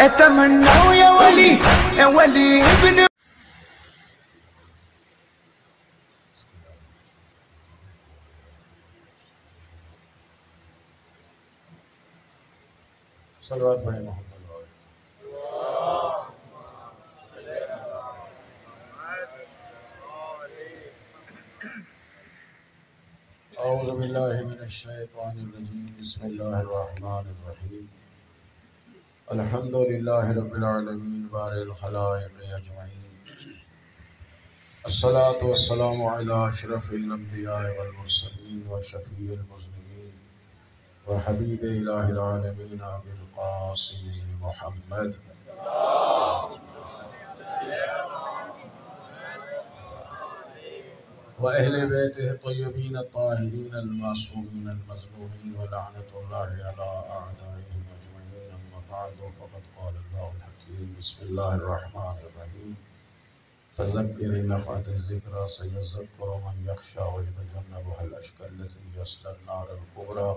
اتمنى يا ولي يا ولي ابن صلوات پڑھیں محمد وآلہ۔ اعوذ باللہ من الشیطان الرجیم، بسم اللہ الرحمن الرحیم۔ الحمد للہ رب العالمین بارئ الخلائق اجمعین، الصلاة والسلام علی اشرف الانبیاء والمرسلین وشفیع المذنبین وحبیب الہ العالمین ابی القاسم محمد وأهل بيته الطيبين الطاهرين المعصومين المظلومين ولعنة الله على أعدائهم أجمعين، أما بعد فقد قال الله الحكيم بسم الله الرحمن الرحيم فذكر إن نفعت الذكرى سيذكر من يخشى ويتجنبها الأشقى الذي يصلى النار الكبرى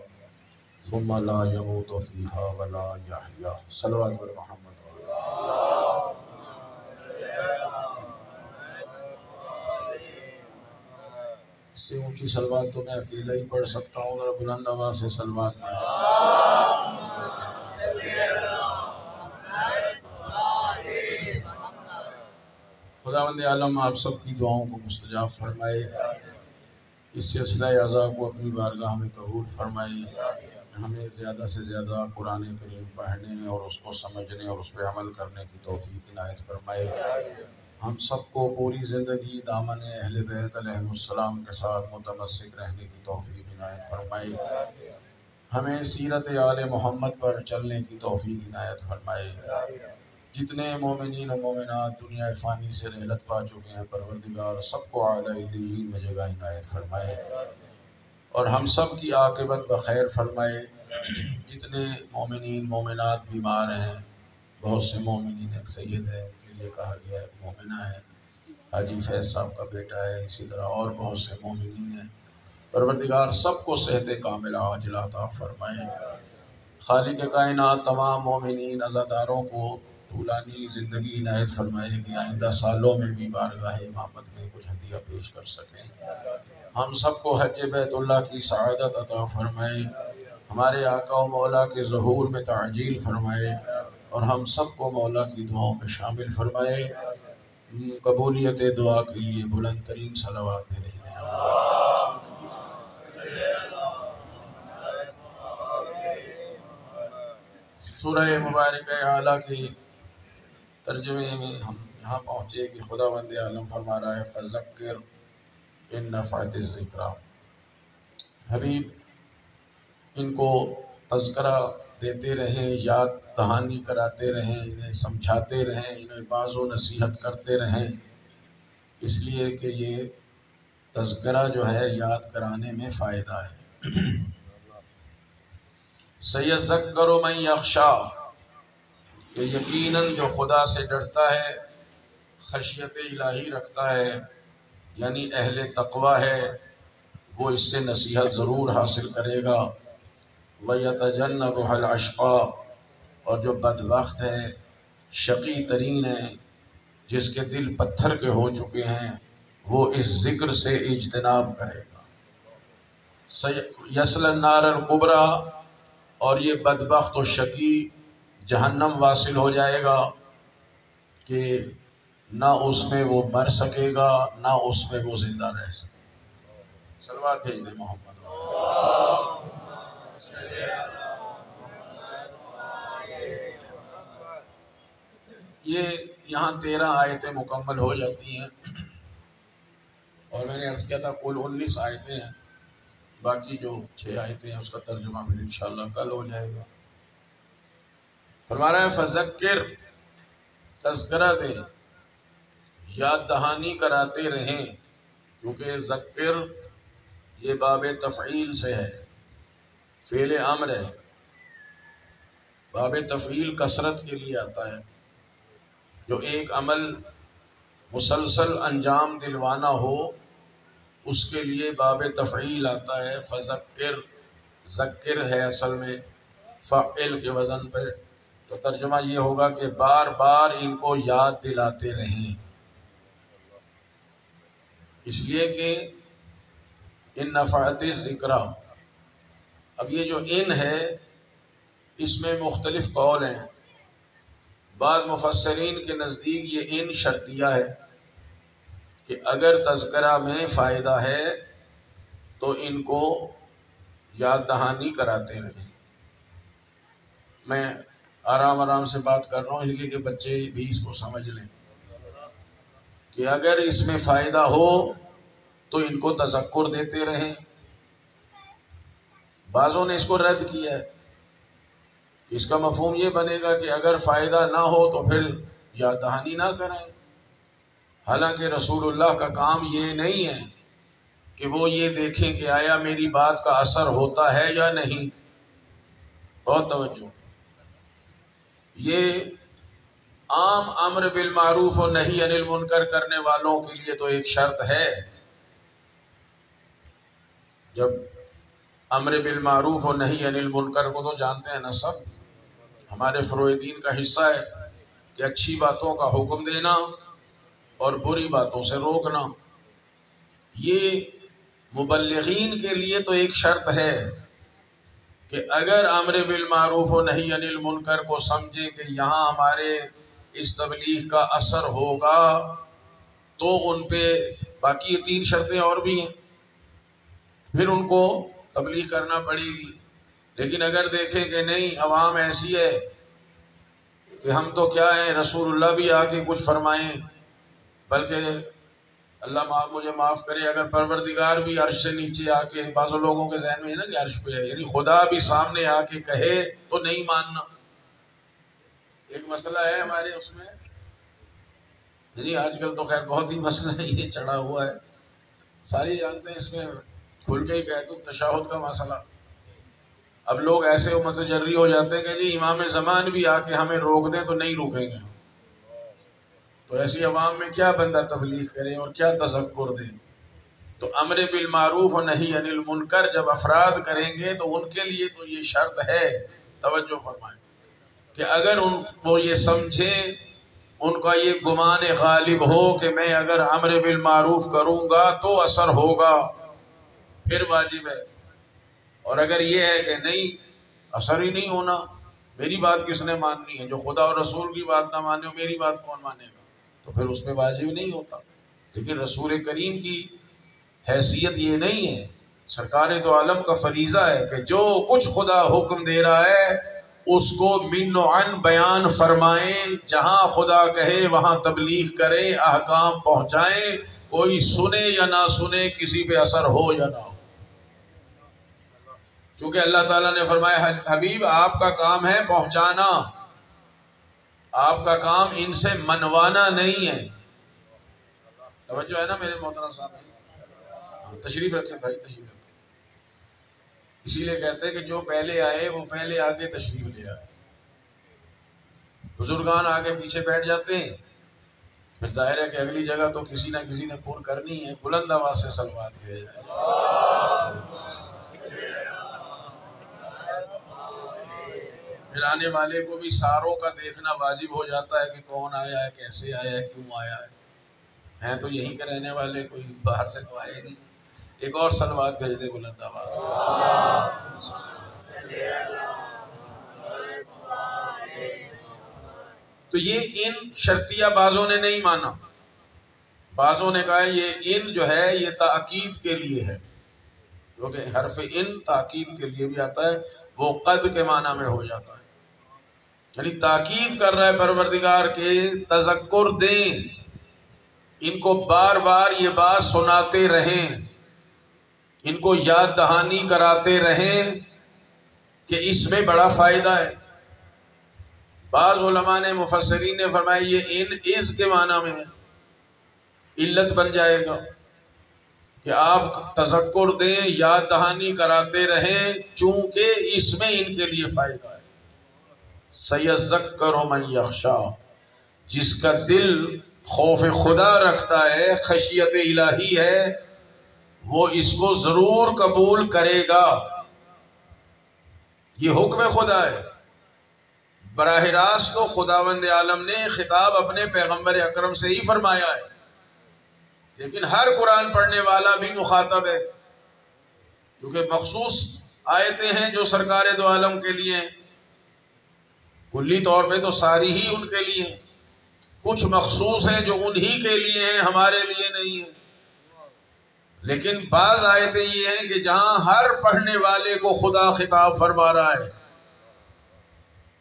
ثم لا يموت فيها ولا يحيا۔ صلوات پر محمد۔ اس سے اونچی صلوات تو میں اکیلا ہی پڑھ سکتا ہوں، ذرا بلند آواز سے صلوات پڑھیں۔ خداوند عالم آپ سب کی دعاؤں کو مستجاب فرمائے، اس سلسلہ اعضاء کو اپنی بارگاہ میں قبول فرمائے، ہمیں زیادہ سے زیادہ قرآن کریم پڑھنے اور اس کو سمجھنے اور اس پہ عمل کرنے کی توفیق عنایت فرمائے۔ ہم سب کو پوری زندگی دامن اہل بیت علیہ السلام کے ساتھ متمسک رہنے کی توفیق عنایت فرمائے، ہمیں سیرت آل محمد پر چلنے کی توفیق عنایت فرمائے۔ جتنے مومنین و مومنات دنیا فانی سے رحلت پا چکے ہیں، پروردگار سب کو اعلیٰ علیین میں جگہ عنایت فرمائے اور ہم سب کی عاقبت بخیر فرمائے۔ جتنے مومنین مومنات بیمار ہیں، بہت سے مومنین، ایک سید ہے ان کے لیے کہا گیا ہے، ایک مومنہ ہے، حاجی فیض صاحب کا بیٹا ہے، اسی طرح اور بہت سے مومنین ہیں، پروردگار سب کو صحت کاملہ عاجلہ عطا فرمائے۔ خالق کائنات تمام مومنین عزاداروں کو طولانی زندگی عنایت فرمائے کہ آئندہ سالوں میں بھی بارگاہ امامت میں کچھ ہدیہ پیش کر سکیں۔ ہم سب کو حج بیت اللہ کی سعادت عطا فرمائے، ہمارے آقا و مولا کے ظہور میں تعجیل فرمائے اور ہم سب کو مولا کی دعاؤں میں شامل فرمائے۔ قبولیت دعا کے لیے بلند ترین صلوات بھیجیں۔ سورہ مبارکہ اعلیٰ کے ترجمے میں ہم یہاں پہنچے کہ خداوند عالم فرما رہا ہے فذکر ان نفعت الذکریٰ۔ حبیب ان کو تذکرہ دیتے رہیں، یاد دہانی کراتے رہیں، انہیں سمجھاتے رہیں، انہیں واعظ و نصیحت کرتے رہیں، اس لیے کہ یہ تذکرہ جو ہے یاد کرانے میں فائدہ ہے۔ سیذکر من یخشی، کہ یقیناً جو خدا سے ڈرتا ہے، خشیت الہی رکھتا ہے، یعنی اہل تقوی ہے، وہ اس سے نصیحت ضرور حاصل کرے گا۔ وَيَتَجَنَّبُهَا الْأَشْقَى، اور جو بدبخت ہے، شقی ترین ہے، جس کے دل پتھر کے ہو چکے ہیں، وہ اس ذکر سے اجتناب کرے گا۔ یصلی النار الکبریٰ، اور یہ بدبخت و شقی جہنم واصل ہو جائے گا کہ نہ اس میں وہ مر سکے گا، نہ اس میں وہ زندہ رہ سکے گا۔ صلوات بھیج دیں محمد۔ یہ یہاں 13 آیتیں مکمل ہو جاتی ہیں اور میں نے عرض کیا تھا کل 19 آیتیں ہیں، باقی جو 6 آیتیں ہیں اس کا ترجمہ پھر انشاءاللہ کل ہو جائے گا۔ فرما رہا ہے فذکر، تذکرہ دیں، یاد دہانی کراتے رہیں، کیونکہ ذکر یہ باب تفعیل سے ہے، فعل امر ہے، باب تفعیل کثرت کے لیے آتا ہے، جو ایک عمل مسلسل انجام دلوانا ہو اس کے لیے باب تفعیل آتا ہے۔ فذکر، ذکر ہے اصل میں، فعل کے وزن پر، تو ترجمہ یہ ہوگا کہ بار بار ان کو یاد دلاتے رہیں، اس لیے کہ ان نفعت الذکریٰ. اب یہ جو ان ہے اس میں مختلف قول ہیں. بعض مفسرین کے نزدیک یہ ان شرطیہ ہے کہ اگر تذکرہ میں فائدہ ہے تو ان کو یاد دہانی کراتے رہیں. میں آرام سے بات کر رہا ہوں اس لیے کہ بچے بھی اس کو سمجھ لیں کہ اگر اس میں فائدہ ہو تو ان کو تذکر دیتے رہیں. بعضوں نے اس کو رد کیا ہے. اس کا مفہوم یہ بنے گا کہ اگر فائدہ نہ ہو تو پھر یاد دہانی نہ کریں. حالانکہ رسول اللہ کا کام یہ نہیں ہے کہ وہ یہ دیکھیں کہ آیا میری بات کا اثر ہوتا ہے یا نہیں. بہت توجہ. یہ عام امر بالمعروف و نہی عن المنکر کرنے والوں کے لیے تو ایک شرط ہے. جب امر بالمعروف و نہی عن المنکر کو تو جانتے ہیں نا سب، ہمارے فروع دین کا حصہ ہے کہ اچھی باتوں کا حکم دینا اور بری باتوں سے روکنا. یہ مبلغین کے لیے تو ایک شرط ہے کہ اگر امر بالمعروف و نہی عن المنکر کو سمجھے کہ یہاں ہمارے اس تبلیغ کا اثر ہوگا تو ان پہ باقی یہ 3 شرطیں اور بھی ہیں، پھر ان کو تبلیغ کرنا پڑے گی. لیکن اگر دیکھیں کہ نہیں عوام ایسی ہے کہ ہم تو کیا ہیں، رسول اللہ بھی آ کے کچھ فرمائیں، بلکہ اللہ مجھے معاف کرے اگر پروردگار بھی عرش سے نیچے آ کے، بعض لوگوں کے ذہن میں ہے نا کہ عرش پہ ہے، یعنی خدا بھی سامنے آ کے کہے تو نہیں ماننا. ایک مسئلہ ہے ہمارے اس میں، یعنی آج کل تو خیر بہت ہی مسئلہ یہ چڑھا ہوا ہے، ساری جانتے ہیں، اس میں کھل کے ہی کہہ دوں تشہد کا مسئلہ. اب لوگ ایسے متجری ہو جاتے ہیں کہ جی امام زمان بھی آ کے ہمیں روک دیں تو نہیں روکیں گے. تو ایسی عوام میں کیا بندہ تبلیغ کرے اور کیا تذکر دے. تو امر بالمعروف و نہی عن المنکر جب افراد کریں گے تو ان کے لیے تو یہ شرط ہے، توجہ فرمائیں، کہ اگر ان کو یہ سمجھیں، ان کا یہ گمان غالب ہو کہ میں اگر امر بالمعروف کروں گا تو اثر ہوگا، پھر واجب ہے. اور اگر یہ ہے کہ نہیں اثر ہی نہیں ہونا، میری بات کس نے ماننی ہے، جو خدا اور رسول کی بات نہ مانے میری بات کون مانے گا، تو پھر اس میں واجب نہیں ہوتا. لیکن رسول کریم کی حیثیت یہ نہیں ہے، سرکار دو عالم کا فریضہ ہے کہ جو کچھ خدا حکم دے رہا ہے اس کو من و عن بیان فرمائیں، جہاں خدا کہے وہاں تبلیغ کریں، احکام پہنچائیں، کوئی سنے یا نہ سنے، کسی پہ اثر ہو یا نہ ہو. چونکہ اللہ تعالیٰ نے فرمایا حبیب آپ کا کام ہے پہنچانا، آپ کا کام ان سے منوانا نہیں ہے. توجہ ہے نا میرے محترم صاحب؟ تشریف رکھیں بھائی، تشریف رکھیں. اسی لیے کہتے ہیں کہ جو پہلے آئے وہ پہلے آگے تشریف لے آئے. بزرگان آگے پیچھے بیٹھ جاتے ہیں، پھر ظاہر ہے کہ اگلی جگہ تو کسی نہ کسی نے پور کرنی ہے. بلند آواز سے صلوات بھیجا جائے. پھر آنے والے کو بھی ساروں کا دیکھنا واجب ہو جاتا ہے کہ کون آیا ہے، کیسے آیا ہے، کیوں آیا ہے. ہیں تو یہیں کے رہنے والے، کوئی باہر سے تو آئے نہیں. ایک اور صلوات بھیج دے بلند آواز. تو یہ ان شرطیہ بعضوں نے نہیں مانا. بعضوں نے کہا یہ ان جو ہے یہ تاکید کے لیے ہے، کیونکہ حرف ان تاکید کے لیے بھی آتا ہے، وہ قد کے معنی میں ہو جاتا ہے، یعنی تاکید کر رہا ہے پروردگار کے تذکر دیں، ان کو بار بار یہ بات سناتے رہیں، ان کو یاد دہانی کراتے رہیں کہ اس میں بڑا فائدہ ہے. بعض علماء نے مفسرین نے فرمایا یہ ان از کے معنی میں ہے، علت بن جائے گا کہ آپ تذکر دیں، یاد دہانی کراتے رہیں، چونکہ اس میں ان کے لیے فائدہ ہے. سَيَذَّكَّرُ مَن يَخْشَىٰ، جس کا دل خوف خدا رکھتا ہے، خشیت الہی ہے، وہ اس کو ضرور قبول کرے گا. یہ حکم خدا ہے. براہ راست تو خداوند عالم نے خطاب اپنے پیغمبر اکرم سے ہی فرمایا ہے، لیکن ہر قرآن پڑھنے والا بھی مخاطب ہے، کیونکہ مخصوص آیتیں ہیں جو سرکار دو عالم کے لیے ہیں، کلی طور پہ تو ساری ہی ان کے لیے ہیں، کچھ مخصوص ہیں جو انہی کے لیے ہیں، ہمارے لیے نہیں ہیں۔ لیکن بعض آیتیں یہ ہیں کہ جہاں ہر پڑھنے والے کو خدا خطاب فرما رہا ہے،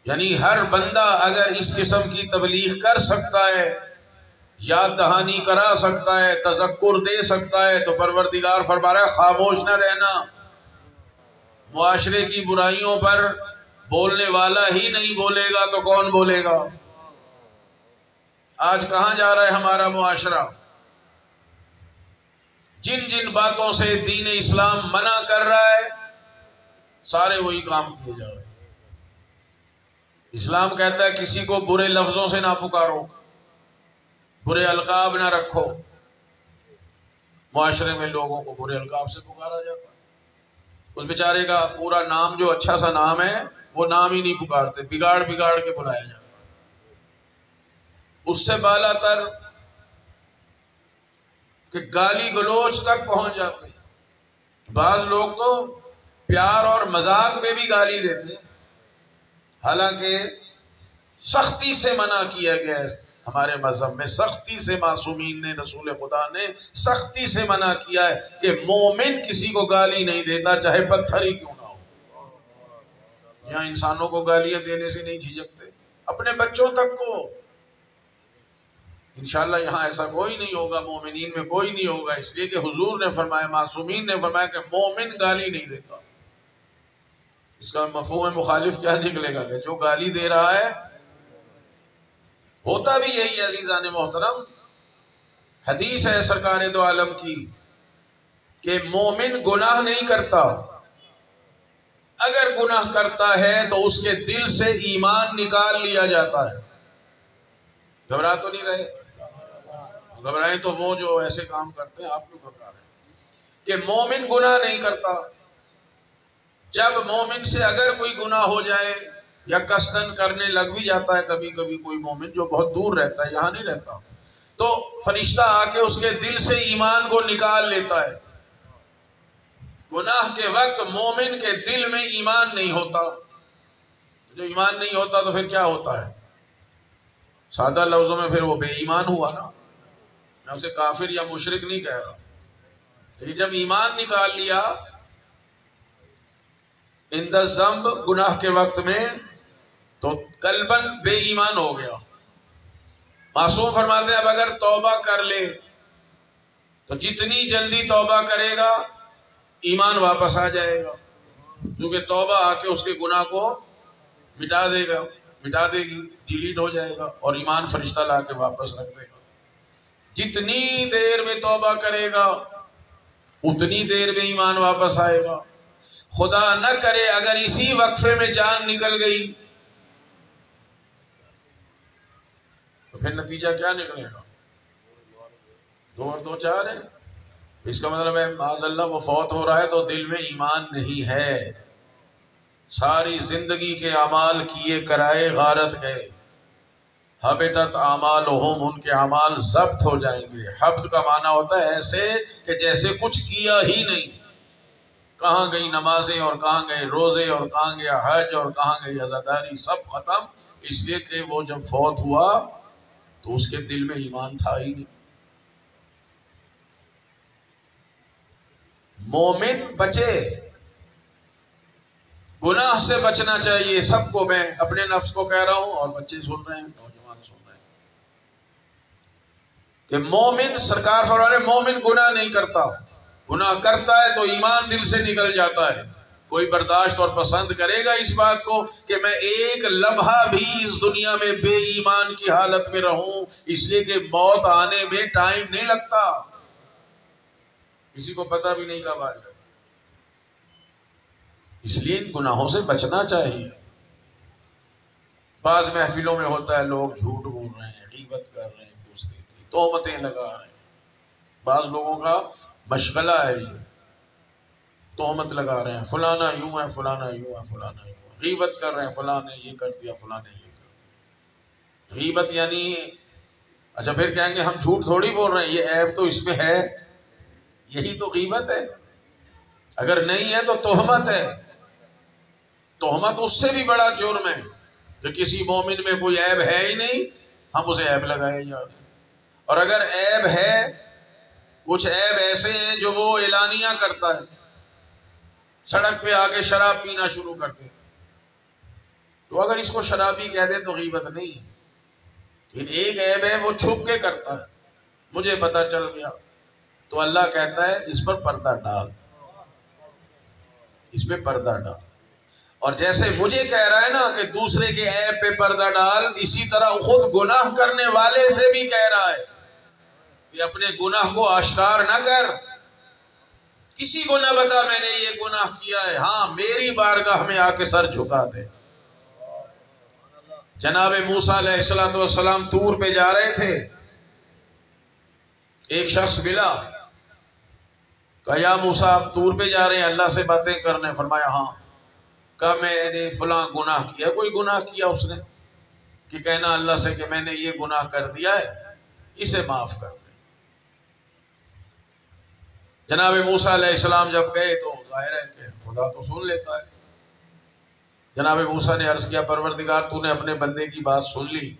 یعنی ہر بندہ اگر اس قسم کی تبلیغ کر سکتا ہے، یاد دہانی کرا سکتا ہے، تذکر دے سکتا ہے، تو پروردگار فرما رہا ہے خاموش نہ رہنا۔ معاشرے کی برائیوں پر بولنے والا ہی نہیں بولے گا تو کون بولے گا؟ آج کہاں جا رہا ہے ہمارا معاشرہ؟ جن جن باتوں سے دین اسلام منع کر رہا ہے سارے وہی کام کیے جا رہے ہیں۔ اسلام کہتا ہے کسی کو برے لفظوں سے نہ پکارو، برے القاب نہ رکھو، معاشرے میں لوگوں کو برے القاب سے پکارا جاتا ہے۔ اس بیچارے کا پورا نام جو اچھا سا نام ہے وہ نام ہی نہیں پکارتے، بگاڑ بگاڑ کے بلایا جاتا ہے۔ اس سے بالا تر کہ گالی گلوچ تک پہنچ جاتے ہیں۔ بعض لوگ تو پیار اور مذاق میں بھی گالی دیتے ہیں، حالانکہ سختی سے منع کیا گیا ہے۔ ہمارے مذہب میں سختی سے معصومین نے، رسول خدا نے سختی سے منع کیا ہے کہ مومن کسی کو گالی نہیں دیتا، چاہے پتھر ہی کیوں نہ ہو۔ یہاں انسانوں کو گالیاں دینے سے نہیں جھجکتے، اپنے بچوں تک کو۔ انشاءاللہ یہاں ایسا کوئی نہیں ہوگا، مومنین میں کوئی نہیں ہوگا، اس لیے کہ حضور نے فرمایا، معصومین نے فرمایا کہ مومن گالی نہیں دیتا۔ اس کا مفہوم مخالف کیا نکلے گا کہ جو گالی دے رہا ہے ہوتا بھی یہی ہے۔ عزیزان محترم، حدیث ہے سرکار دو عالم کی کہ مومن گناہ نہیں کرتا، اگر گناہ کرتا ہے تو اس کے دل سے ایمان نکال لیا جاتا ہے۔ گھبرا تو نہیں رہے؟ گھبرائیں تو وہ جو ایسے کام کرتے ہیں، آپ کیوں گھبرا رہے ہیں؟ کہ مومن گناہ نہیں کرتا۔ جب مومن سے اگر کوئی گناہ ہو جائے یا قصدن کرنے لگ بھی جاتا ہے، کبھی کبھی کوئی مومن جو بہت دور رہتا ہے، یہاں نہیں رہتا، تو فرشتہ آ کے اس کے دل سے ایمان کو نکال لیتا ہے۔ گناہ کے وقت مومن کے دل میں ایمان نہیں ہوتا۔ جو ایمان نہیں ہوتا تو پھر کیا ہوتا ہے؟ سادہ لفظوں میں پھر وہ بے ایمان ہوا نا۔ میں اسے کافر یا مشرک نہیں کہہ رہا، لیکن جب ایمان نکال لیا اندر ذنب، گناہ کے وقت میں، تو قلباً بے ایمان ہو گیا۔ معصوم فرماتے ہیں اب اگر توبہ کر لے تو جتنی جلدی توبہ کرے گا ایمان واپس آ جائے گا، کیونکہ توبہ آ کے اس کے گناہ کو مٹا دے گی، ڈیلیٹ ہو جائے گا، اور ایمان فرشتہ لا کے واپس رکھ دے گا۔ جتنی دیر میں توبہ کرے گا اتنی دیر میں ایمان واپس آئے گا۔ خدا نہ کرے اگر اسی وقفے میں جان نکل گئی تو پھر نتیجہ کیا نکلے گا؟ 2 اور 2 4 ہے۔ اس کا مطلب ہے معاذ اللہ وہ فوت ہو رہا ہے تو دل میں ایمان نہیں ہے، ساری زندگی کے اعمال کیے کرائے غارت گئے۔ حبطت اعمالہم، ان کے اعمال ضبط ہو جائیں گے۔ حبط کا معنی ہوتا ہے ایسے کہ جیسے کچھ کیا ہی نہیں، کہاں گئی نمازیں اور کہاں گئے روزے اور کہاں گیا حج اور کہاں گئی عزاداری، سب ختم، اس لیے کہ وہ جب فوت ہوا تو اس کے دل میں ایمان تھا ہی نہیں۔ مومن بچے، گناہ سے بچنا چاہیے سب کو۔ میں اپنے نفس کو کہہ رہا ہوں اور بچے سن رہے ہیں، نوجوان سن رہے ہیں، کہ مومن، سرکار فرما رہے ہیں مومن گناہ نہیں کرتا، گناہ کرتا ہے تو ایمان دل سے نکل جاتا ہے۔ کوئی برداشت اور پسند کرے گا اس بات کو کہ میں ایک لمحہ بھی اس دنیا میں بے ایمان کی حالت میں رہوں؟ اس لیے کہ موت آنے میں ٹائم نہیں لگتا، کسی کو پتہ بھی نہیں کب آ جائے۔ اس لیے ان گناہوں سے بچنا چاہیے۔ بعض محفلوں میں ہوتا ہے لوگ جھوٹ بول رہے ہیں، غیبت کر رہے ہیں، ایک دوسرے کی تہمتیں لگا رہے ہیں۔ بعض لوگوں کا مشغلہ ہے یہ، تہمت لگا رہے ہیں، فلانا یوں ہے، فلانا یوں ہے، فلانا یوں ہے۔ غیبت کر رہے ہیں، فلاں نے یہ کر دیا، فلاں نے یہ کر دیا۔ غیبت یعنی اچھا پھر کہیں گے ہم جھوٹ تھوڑی بول رہے ہیں، یہ عیب تو اس میں ہے، یہی تو غیبت ہے۔ اگر نہیں ہے تو تہمت ہے، تہمت اس سے بھی بڑا جرم ہے کہ کسی مومن میں کوئی عیب ہے ہی نہیں، ہم اسے عیب لگائے جا رہے ہیں۔ اور اگر عیب ہے، کچھ عیب ایسے ہیں جو وہ اعلانیہ کرتا ہے، سڑک پہ آ کے شراب پینا شروع کر دے، تو اگر اس کو شرابی کہہ دے تو غیبت نہیں ہے۔ لیکن ایک عیب ہے وہ چھپ کے کرتا ہے، مجھے پتہ چل گیا، تو اللہ کہتا ہے اس پر پردہ ڈال، اس پہ پردہ ڈال۔ اور جیسے مجھے کہہ رہا ہے نا کہ دوسرے کے عیب پہ پردہ ڈال، اسی طرح خود گناہ کرنے والے سے بھی کہہ رہا ہے کہ اپنے گناہ کو آشکار نہ کر، کسی کو نہ بتا میں نے یہ گناہ کیا ہے، ہاں میری بارگاہ میں آ کے سر جھکا دے۔ جناب موسیٰ علیہ السلام طور پہ جا رہے تھے، ایک شخص ملا، کہا یا موسیٰ آپ طور پہ جا رہے ہیں اللہ سے باتیں کرنے؟ فرمایا ہاں۔ کہا میں نے فلاں گناہ کیا۔ کوئی گناہ کیا اس نے کہ کہنا اللہ سے کہ میں نے یہ گناہ کر دیا ہے، اسے معاف کر دے۔ جناب موسیٰ علیہ السلام جب گئے تو ظاہر ہے کہ خدا تو سن لیتا ہے۔ جناب موسیٰ نے عرض کیا پروردگار تو نے اپنے بندے کی بات سن لی،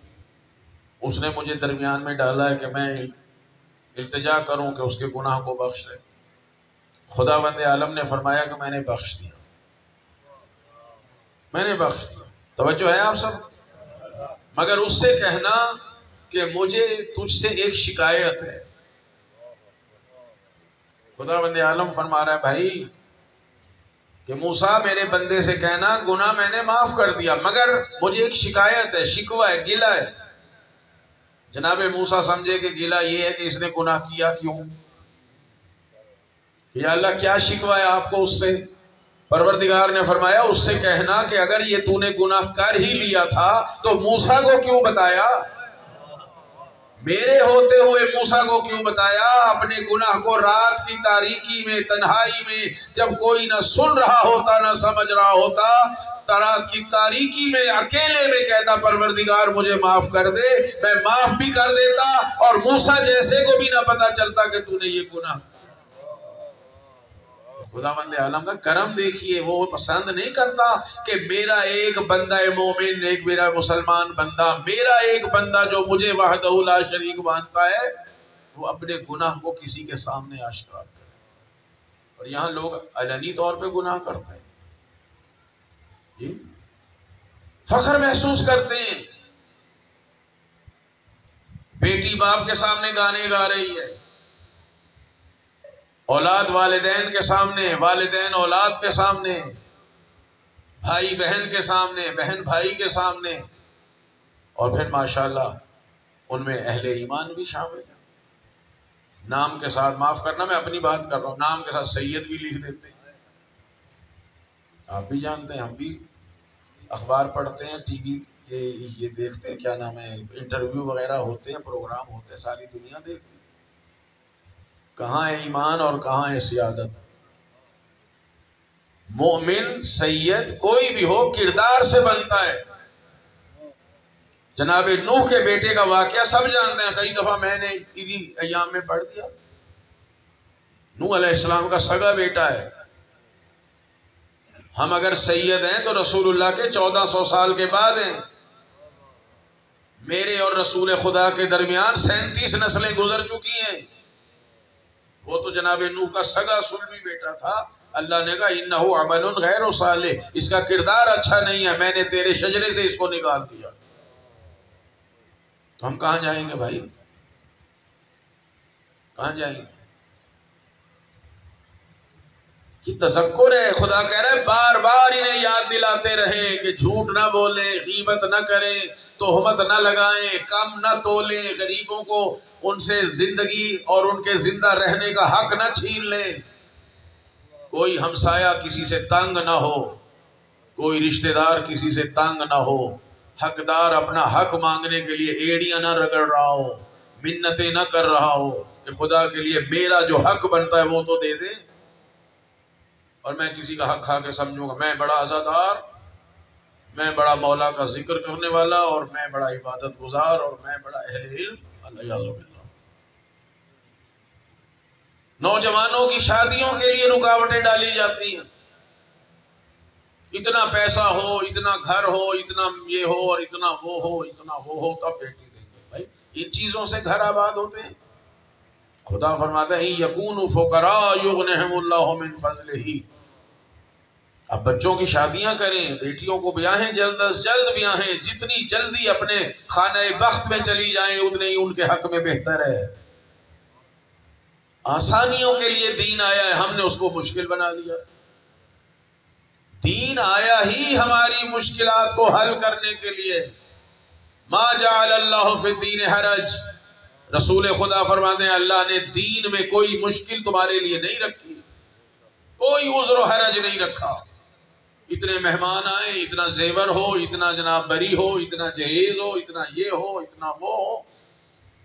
اس نے مجھے درمیان میں ڈالا ہے کہ میں التجا کروں کہ اس کے گناہ کو بخش دے۔ خداوند عالم نے فرمایا کہ میں نے بخش دیا، میں نے بخش دیا۔ توجہ ہے آپ سب؟ مگر اس سے کہنا کہ مجھے تجھ سے ایک شکایت ہے۔ خداوند عالم فرما رہا ہے بھائی کہ موسیٰ میرے بندے سے کہنا گناہ میں نے معاف کر دیا، مگر مجھے ایک شکایت ہے، شکوہ ہے، گلہ ہے۔ جناب موسیٰ سمجھے کہ گلہ یہ ہے کہ اس نے گناہ کیا کیوں، کہ یا اللہ کیا شکوہ ہے آپ کو اس سے؟ پروردگار نے فرمایا اس سے کہنا کہ اگر یہ تو نے گناہ کر ہی لیا تھا تو موسیٰ کو کیوں بتایا، میرے ہوتے ہوئے موسیٰ کو کیوں بتایا؟ اپنے گناہ کو رات کی تاریکی میں، تنہائی میں، جب کوئی نہ سن رہا ہوتا نہ سمجھ رہا ہوتا، رات کی تاریکی میں اکیلے میں کہتا پروردگار مجھے معاف کر دے، میں معاف بھی کر دیتا اور موسیٰ جیسے کو بھی نہ پتا چلتا کہ تو نے یہ گناہ۔ خداوند عالم کا کرم دیکھیے، وہ پسند نہیں کرتا کہ میرا ایک بندہ مومن، ایک میرا مسلمان بندہ، میرا ایک بندہ جو مجھے وحدہ لا شریک مانتا ہے، وہ اپنے گناہ کو کسی کے سامنے آشکار کرے۔ اور یہاں لوگ علنی طور پہ گناہ کرتے ہیں، جی فخر محسوس کرتے ہیں، بیٹی باپ کے سامنے گانے گا رہی ہے، اولاد والدین کے سامنے، والدین اولاد کے سامنے، بھائی بہن کے سامنے، بہن بھائی کے سامنے، اور پھر ماشاءاللہ ان میں اہل ایمان بھی شامل ہیں۔ نام کے ساتھ، معاف کرنا میں اپنی بات کر رہا ہوں، نام کے ساتھ سید بھی لکھ دیتے ہیں۔ آپ بھی جانتے ہیں، ہم بھی اخبار پڑھتے ہیں، ٹی وی یہ دیکھتے ہیں، کیا نام ہے، انٹرویو وغیرہ ہوتے ہیں، پروگرام ہوتے ہیں، ساری دنیا دیکھتی ہے۔ کہاں ہے ایمان اور کہاں ہے سیادت؟ مومن سید کوئی بھی ہو کردار سے بنتا ہے۔ جناب نوح کے بیٹے کا واقعہ سب جانتے ہیں، کئی دفعہ میں نے انہی ایام میں پڑھ دیا۔ نوح علیہ السلام کا سگا بیٹا ہے۔ ہم اگر سید ہیں تو رسول اللہ کے 1400 سال کے بعد ہیں۔ میرے اور رسول خدا کے درمیان 37 نسلیں گزر چکی ہیں۔ وہ تو جناب نوح کا سگا سلمی بیٹا تھا۔ اللہ نے کہا انہ عمل غیر صالح، اس کا کردار اچھا نہیں ہے، میں نے تیرے شجرے سے اس کو نکال دیا۔ تو ہم کہاں جائیں گے بھائی؟ کہاں جائیں گے؟ یہ تذکر ہے، خدا کہہ رہا ہے بار بار انہیں یاد دلاتے رہیں کہ جھوٹ نہ بولیں، غیبت نہ کریں، تہمت نہ لگائیں، کم نہ تولیں، غریبوں کو ان سے زندگی اور ان کے زندہ رہنے کا حق نہ چھین لیں، کوئی ہمسایہ کسی سے تنگ نہ ہو، کوئی رشتہ دار کسی سے تنگ نہ ہو، حقدار اپنا حق مانگنے کے لیے ایڑیاں نہ رگڑ رہا ہو، منتیں نہ کر رہا ہو کہ خدا کے لیے میرا جو حق بنتا ہے وہ تو دے دے، اور میں کسی کا حق کھا کے سمجھوں گا میں بڑا عزادار، میں بڑا مولا کا ذکر کرنے والا، اور میں بڑا عبادت گزار، اور میں بڑا اہل علم، الیاذ باللہ۔ نوجوانوں کی شادیوں کے لیے رکاوٹیں ڈالی جاتی ہیں، اتنا پیسہ ہو، اتنا گھر ہو، اتنا یہ ہو، اور اتنا وہ ہو، اتنا وہ ہو، تب بیٹی دیں گے۔ بھائی ان چیزوں سے گھر آباد ہوتے ہیں؟ خدا فرماتا ہے یکونوا فقراء یغنہم اللہ من فضلہ۔ اب بچوں کی شادیاں کریں، بیٹیوں کو بیاہیں، جلد از جلد بیاہیں، جتنی جلدی اپنے خانہ بخت میں چلی جائیں اتنے ہی ان کے حق میں بہتر ہے۔ آسانیوں کے لیے دین آیا ہے، ہم نے اس کو مشکل بنا لیا۔ دین آیا ہی ہماری مشکلات کو حل کرنے کے لیے۔ ما جعل اللہ فی الدین حرج، رسول خدا فرماتے ہیں اللہ نے دین میں کوئی مشکل تمہارے لیے نہیں رکھی، کوئی عذر و حرج نہیں رکھا۔ اتنے مہمان آئیں، اتنا زیور ہو، اتنا جناب بری ہو، اتنا جہیز ہو، اتنا یہ ہو، اتنا وہ ہو،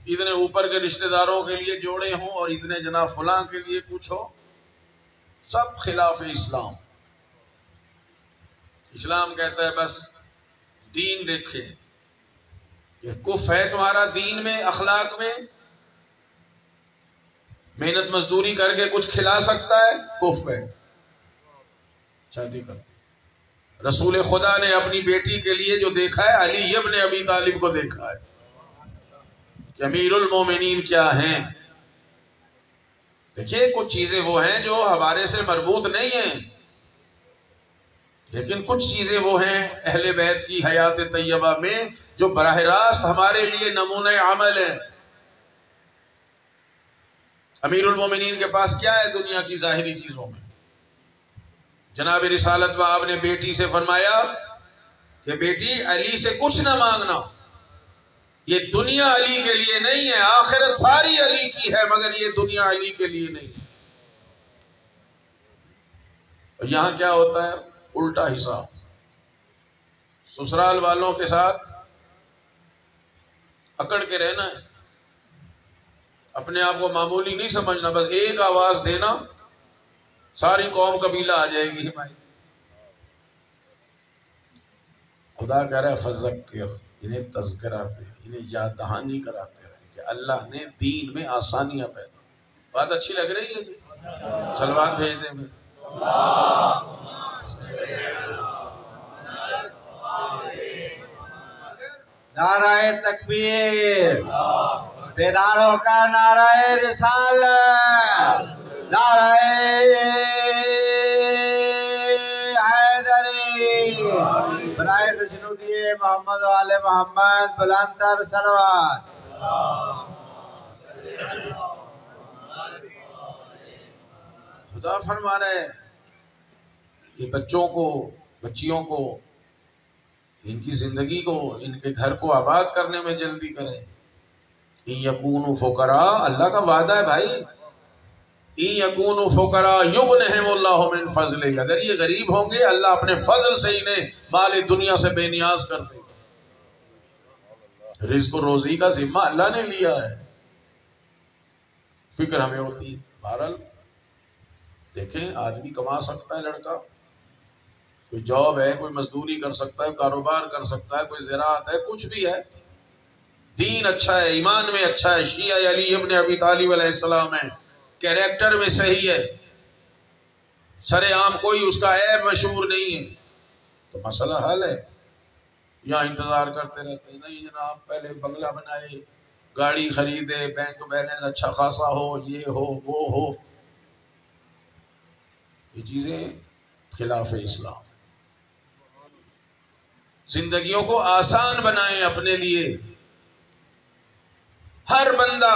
اتنے اوپر کے رشتہ داروں کے لیے جوڑے ہوں، اور اتنے جناب فلاں کے لیے کچھ ہو، سب خلاف اسلام۔ اسلام کہتا ہے بس دین دیکھے کہ کف ہے تمہارا دین میں، اخلاق میں، محنت مزدوری کر کے کچھ کھلا سکتا ہے، کف ہے، شادی کر۔ رسول خدا نے اپنی بیٹی کے لیے جو دیکھا ہے، علی ابن ابی طالب کو دیکھا ہے کہ امیر المومنین کیا ہیں۔ دیکھیے کچھ چیزیں وہ ہیں جو ہمارے سے مربوط نہیں ہیں، لیکن کچھ چیزیں وہ ہیں اہل بیت کی حیات طیبہ میں جو براہ راست ہمارے لیے نمونہ عمل ہے۔ امیر المومنین کے پاس کیا ہے دنیا کی ظاہری چیزوں میں؟ جناب رسالت و آپ نے بیٹی سے فرمایا کہ بیٹی علی سے کچھ نہ مانگنا، یہ دنیا علی کے لیے نہیں ہے، آخرت ساری علی کی ہے، مگر یہ دنیا علی کے لیے نہیں ہے۔ اور یہاں کیا ہوتا ہے؟ الٹا حساب۔ سسرال والوں کے ساتھ اکڑ کے رہنا ہے، اپنے آپ کو معمولی نہیں سمجھنا، بس ایک آواز دینا ساری قوم قبیلہ آ جائے گی بھائی۔ خدا کہہ رہا ہے فذکر، انہیں تذکرہ دے، انہیں یاد دہانی کراتے رہے کہ اللہ نے دین میں آسانیاں پیدا۔ بات اچھی لگ رہی ہے جی؟ سلوات بھیج دیں پھر۔ نعرہ تکبیر، بیداروں کا نعرہ رسالت، نعرہ حیدری، برائے خوشنودی محمد و آل محمد، بلند تر صلوات۔ خدا فرما رہے ہیں کہ بچوں کو، بچیوں کو، ان کی زندگی کو، ان کے گھر کو آباد کرنے میں جلدی کریں۔ ان یکونوا فقراء، اللہ کا وعدہ ہے بھائی، ان یکونوا فقراء یغنہم اللہ من فضلہ، اگر یہ غریب ہوں گے اللہ اپنے فضل سے انہیں مال دنیا سے بے نیاز کر دے گا۔ رزق و روزی کا ذمہ اللہ نے لیا ہے، فکر ہمیں ہوتی ہے۔ بہرحال دیکھیں آدمی کما سکتا ہے، لڑکا کوئی جاب ہے، کوئی مزدوری کر سکتا ہے، کاروبار کر سکتا ہے، کوئی زراعت ہے، کچھ بھی ہے، دین اچھا ہے، ایمان میں اچھا ہے، شیعہ علی ابن ابی طالب علیہ السلام ہے، کیریکٹر میں صحیح ہے، سر عام کوئی اس کا عیب مشہور نہیں ہے، تو مسئلہ حل ہے۔ یہاں انتظار کرتے رہتے ہیں، نہیں جناب پہلے بنگلہ بنائے، گاڑی خریدے، بینک بیلنس اچھا خاصا ہو، یہ ہو وہ ہو، یہ چیزیں خلاف اسلام۔ زندگیوں کو آسان بنائیں اپنے لیے، ہر بندہ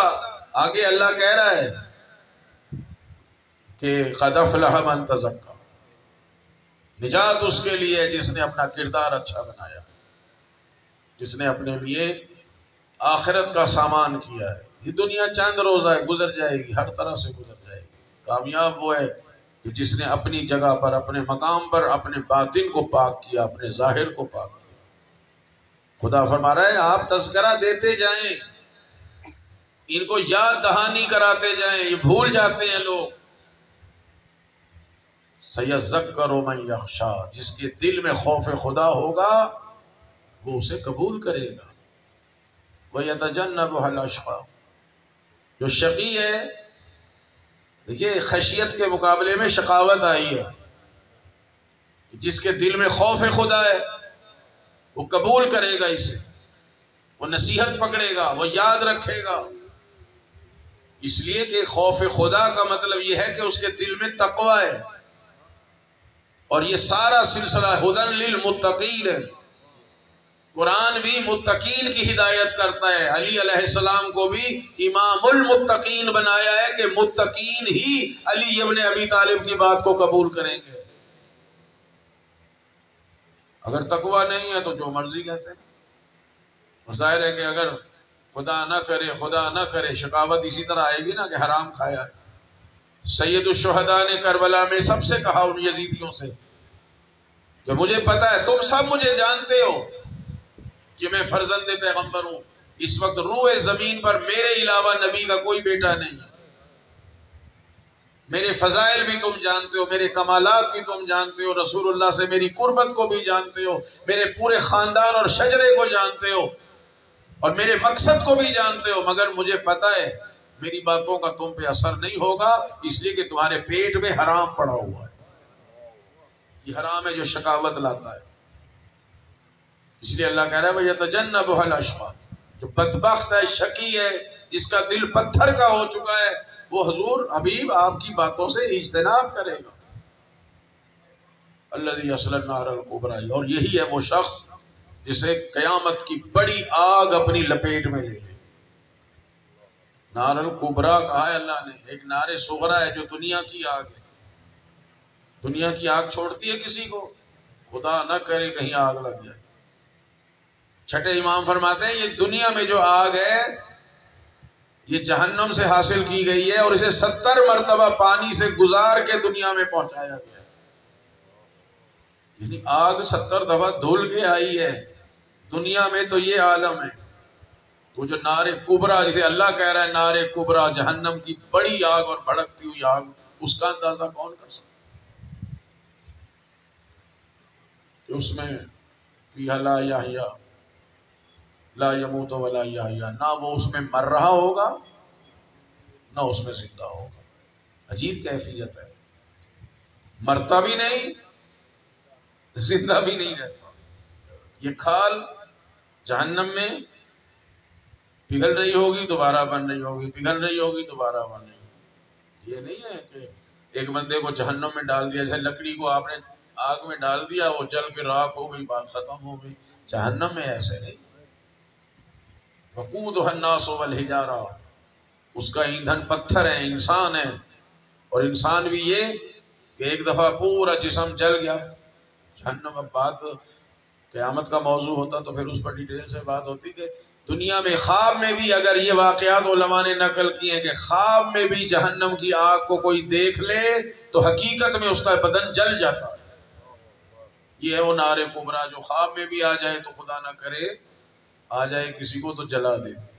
آگے اللہ کہہ رہا ہے کہ قد افلح من تزکا، نجات اس کے لیے جس نے اپنا کردار اچھا بنایا، جس نے اپنے لیے آخرت کا سامان کیا ہے۔ یہ دنیا چند روزہ ہے، گزر جائے گی، ہر طرح سے گزر جائے گی۔ کامیاب وہ ہے کہ جس نے اپنی جگہ پر، اپنے مقام پر اپنے باطن کو پاک کیا، اپنے ظاہر کو پاک کیا۔ خدا فرما رہا ہے آپ تذکرہ دیتے جائیں، ان کو یاد دہانی کراتے جائیں، یہ بھول جاتے ہیں لوگ۔ سَيَذَّكَّرُ مَن يَخْشَىٰ، جس کے دل میں خوف خدا ہوگا وہ اسے قبول کرے گا۔ وَيَتَجَنَّبُهَا الْأَشْقَىٰ، جو شقی ہے، دیکھیے خشیت کے مقابلے میں شقاوت آئی ہے، جس کے دل میں خوف خدا ہے وہ قبول کرے گا اسے، وہ نصیحت پکڑے گا، وہ یاد رکھے گا، اس لیے کہ خوف خدا کا مطلب یہ ہے کہ اس کے دل میں تقوی ہے، اور یہ سارا سلسلہ ہدی للمتقین ہے۔ قرآن بھی متقین کی ہدایت کرتا ہے، علی علیہ السلام کو بھی امام المتقین بنایا ہے کہ متقین ہی علی ابن ابی طالب کی بات کو قبول کریں گے، اگر تقوی نہیں ہے تو جو مرضی کہتے ہیں۔ اور ظاہر ہے کہ اگر خدا نہ کرے شقاوت اسی طرح آئے گی نا کہ حرام کھایا ہے۔ سید الشہداء نے کربلا میں سب سے کہا ان یزیدیوں سے کہ مجھے پتا ہے تم سب مجھے جانتے ہو کہ میں فرزند پیغمبر ہوں، اس وقت روح زمین پر میرے علاوہ نبی کا کوئی بیٹا نہیں ہے، میرے فضائل بھی تم جانتے ہو، میرے کمالات بھی تم جانتے ہو، رسول اللہ سے میری قربت کو بھی جانتے ہو، میرے پورے خاندان اور شجرے کو جانتے ہو، اور میرے مقصد کو بھی جانتے ہو، مگر مجھے پتا ہے میری باتوں کا تم پہ اثر نہیں ہوگا، اس لیے کہ تمہارے پیٹ میں حرام پڑا ہوا ہے۔ یہ حرام ہے جو شقاوت لاتا ہے، اس لیے اللہ کہہ رہا ہے وَيَتَجَنَّبُهَا الْأَشْقَىٰ، جو بدبخت ہے، شقی ہے، جس کا دل پتھر کا ہو چکا ہے، وہ حضور حبیب آپ کی باتوں سے اجتناب کرے گا۔ الَّذِي يَصْلَى النَّارَ الْكُبْرىٰ، اور یہی ہے وہ شخص جسے قیامت کی بڑی آگ اپنی لپیٹ میں لے لے۔ نار الکبریٰ کہا ہے اللہ نے، ایک نار صغریٰ ہے جو دنیا کی آگ ہے۔ دنیا کی آگ چھوڑتی ہے کسی کو؟ خدا نہ کرے کہیں آگ لگ جائے۔ چھٹے امام فرماتے ہیں یہ دنیا میں جو آگ ہے یہ جہنم سے حاصل کی گئی ہے، اور اسے 70 مرتبہ پانی سے گزار کے دنیا میں پہنچایا گیا ہے، یعنی آگ 70 دفعہ دھل کے آئی ہے دنیا میں، تو یہ عالم ہے۔ تو جو نار کبریٰ جسے اللہ کہہ رہا ہے نار کبریٰ، جہنم کی بڑی آگ اور بھڑکتی ہوئی آگ، اس کا اندازہ کون کر سکتا کہ اس میں فیہا لا یحییٰ لا یموت ولا یحییٰ، نہ وہ اس میں مر رہا ہوگا نہ اس میں زندہ ہوگا۔ عجیب کیفیت ہے، مرتا بھی نہیں زندہ بھی نہیں رہتا۔ یہ کھال جہنم میں پگھل رہی ہوگی دوبارہ بن رہی ہوگی، پگھل رہی ہوگی دوبارہ بن رہی ہوگی۔ یہ نہیں ہے کہ ایک بندے کو جہنم میں ڈال دیا، جیسے لکڑی کو آپ نے آگ میں ڈال دیا وہ جل کے راکھ ہو گئی، بات ختم ہو گئی۔ جہنم میں ایسے نہیں، وقودھا الناس والحجارہ، اس کا ایندھن پتھر ہے، انسان ہے، اور انسان بھی یہ کہ ایک دفعہ پورا جسم جل گیا۔ جہنم، اب بات قیامت کا موضوع ہوتا تو پھر اس پر ڈیٹیل سے بات ہوتی کہ دنیا میں خواب میں بھی اگر یہ واقعات علماء نے نقل کیے ہیں کہ خواب میں بھی جہنم کی آگ کو کوئی دیکھ لے تو حقیقت میں اس کا بدن جل جاتا ہے۔ یہ ہے وہ نار کبریٰ جو خواب میں بھی آ جائے تو خدا نہ کرے آ جائے کسی کو تو جلا دیتی،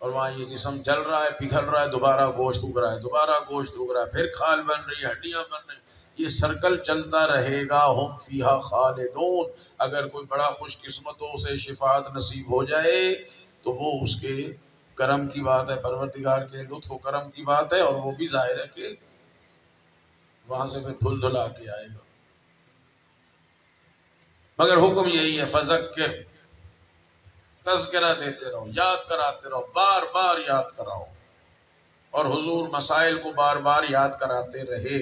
اور وہاں یہ جسم جل رہا ہے، پگھل رہا ہے، دوبارہ گوشت اگ رہا ہے، دوبارہ گوشت اگ رہا ہے، پھر کھال بن رہی ہے، ہڈیاں بن رہی ہیں، یہ سرکل چلتا رہے گا۔ ہم فیہا خالدون، اگر کوئی بڑا خوش قسمتوں سے شفاعت نصیب ہو جائے تو وہ اس کے کرم کی بات ہے، پروردگار کے لطف و کرم کی بات ہے، اور وہ بھی ظاہر ہے کہ وہاں سے پھر دھل دھلا کے آئے گا۔ مگر حکم یہی ہے فذکر، تذکرہ دیتے رہو، یاد کراتے رہو، بار بار یاد کراؤ، اور حضور مسائل کو بار بار یاد کراتے رہے۔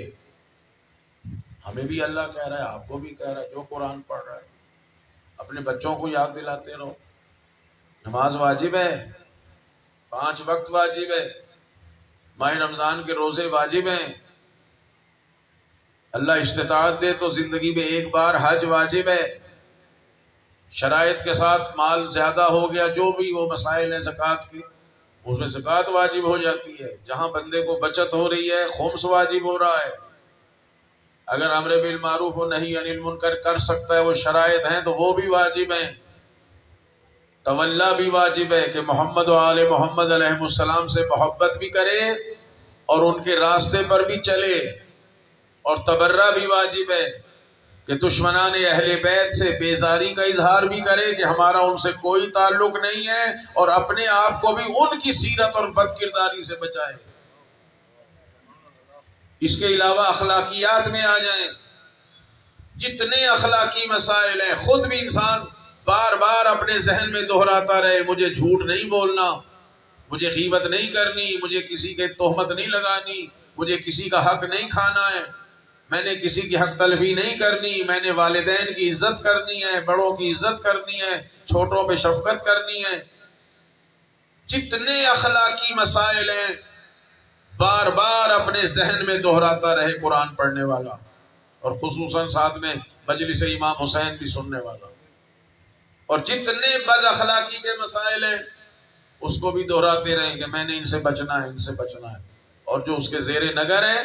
ہمیں بھی اللہ کہہ رہا ہے، آپ کو بھی کہہ رہا ہے، جو قرآن پڑھ رہا ہے اپنے بچوں کو یاد دلاتے رہو۔ نماز واجب ہے، 5 وقت واجب ہے، ماہ رمضان کے روزے واجب ہیں، اللہ استطاعت دے تو زندگی میں ایک بار حج واجب ہے، شرائط کے ساتھ مال زیادہ ہو گیا، جو بھی وہ مسائل ہیں زکوٰۃ کے، اس میں زکوٰۃ واجب ہو جاتی ہے، جہاں بندے کو بچت ہو رہی ہے خمس واجب ہو رہا ہے، اگر امر بالمعروف و نہی عن المنکر کر سکتا ہے، وہ شرائط ہیں تو وہ بھی واجب ہیں، تولا بھی واجب ہے کہ محمد و آل محمد علیہ السلام سے محبت بھی کرے اور ان کے راستے پر بھی چلے، اور تبرہ بھی واجب ہے کہ دشمنان اہل بیت سے بیزاری کا اظہار بھی کرے کہ ہمارا ان سے کوئی تعلق نہیں ہے، اور اپنے آپ کو بھی ان کی سیرت اور بد کرداری سے بچائے۔ اس کے علاوہ اخلاقیات میں آ جائیں، جتنے اخلاقی مسائل ہیں خود بھی انسان بار بار اپنے ذہن میں دہراتا رہے، مجھے جھوٹ نہیں بولنا، مجھے غیبت نہیں کرنی، مجھے کسی کے تہمت نہیں لگانی، مجھے کسی کا حق نہیں کھانا ہے، میں نے کسی کی حق تلفی نہیں کرنی، میں نے والدین کی عزت کرنی ہے، بڑوں کی عزت کرنی ہے، چھوٹوں پہ شفقت کرنی ہے۔ جتنے اخلاقی مسائل ہیں بار بار اپنے ذہن میں دہراتا رہے قرآن پڑھنے والا، اور خصوصاً ساتھ میں مجلس امام حسین بھی سننے والا، اور جتنے بد اخلاقی کے مسائل ہیں اس کو بھی دہراتے رہیں کہ میں نے ان سے بچنا ہے، ان سے بچنا ہے۔ اور جو اس کے زیر نگر ہے،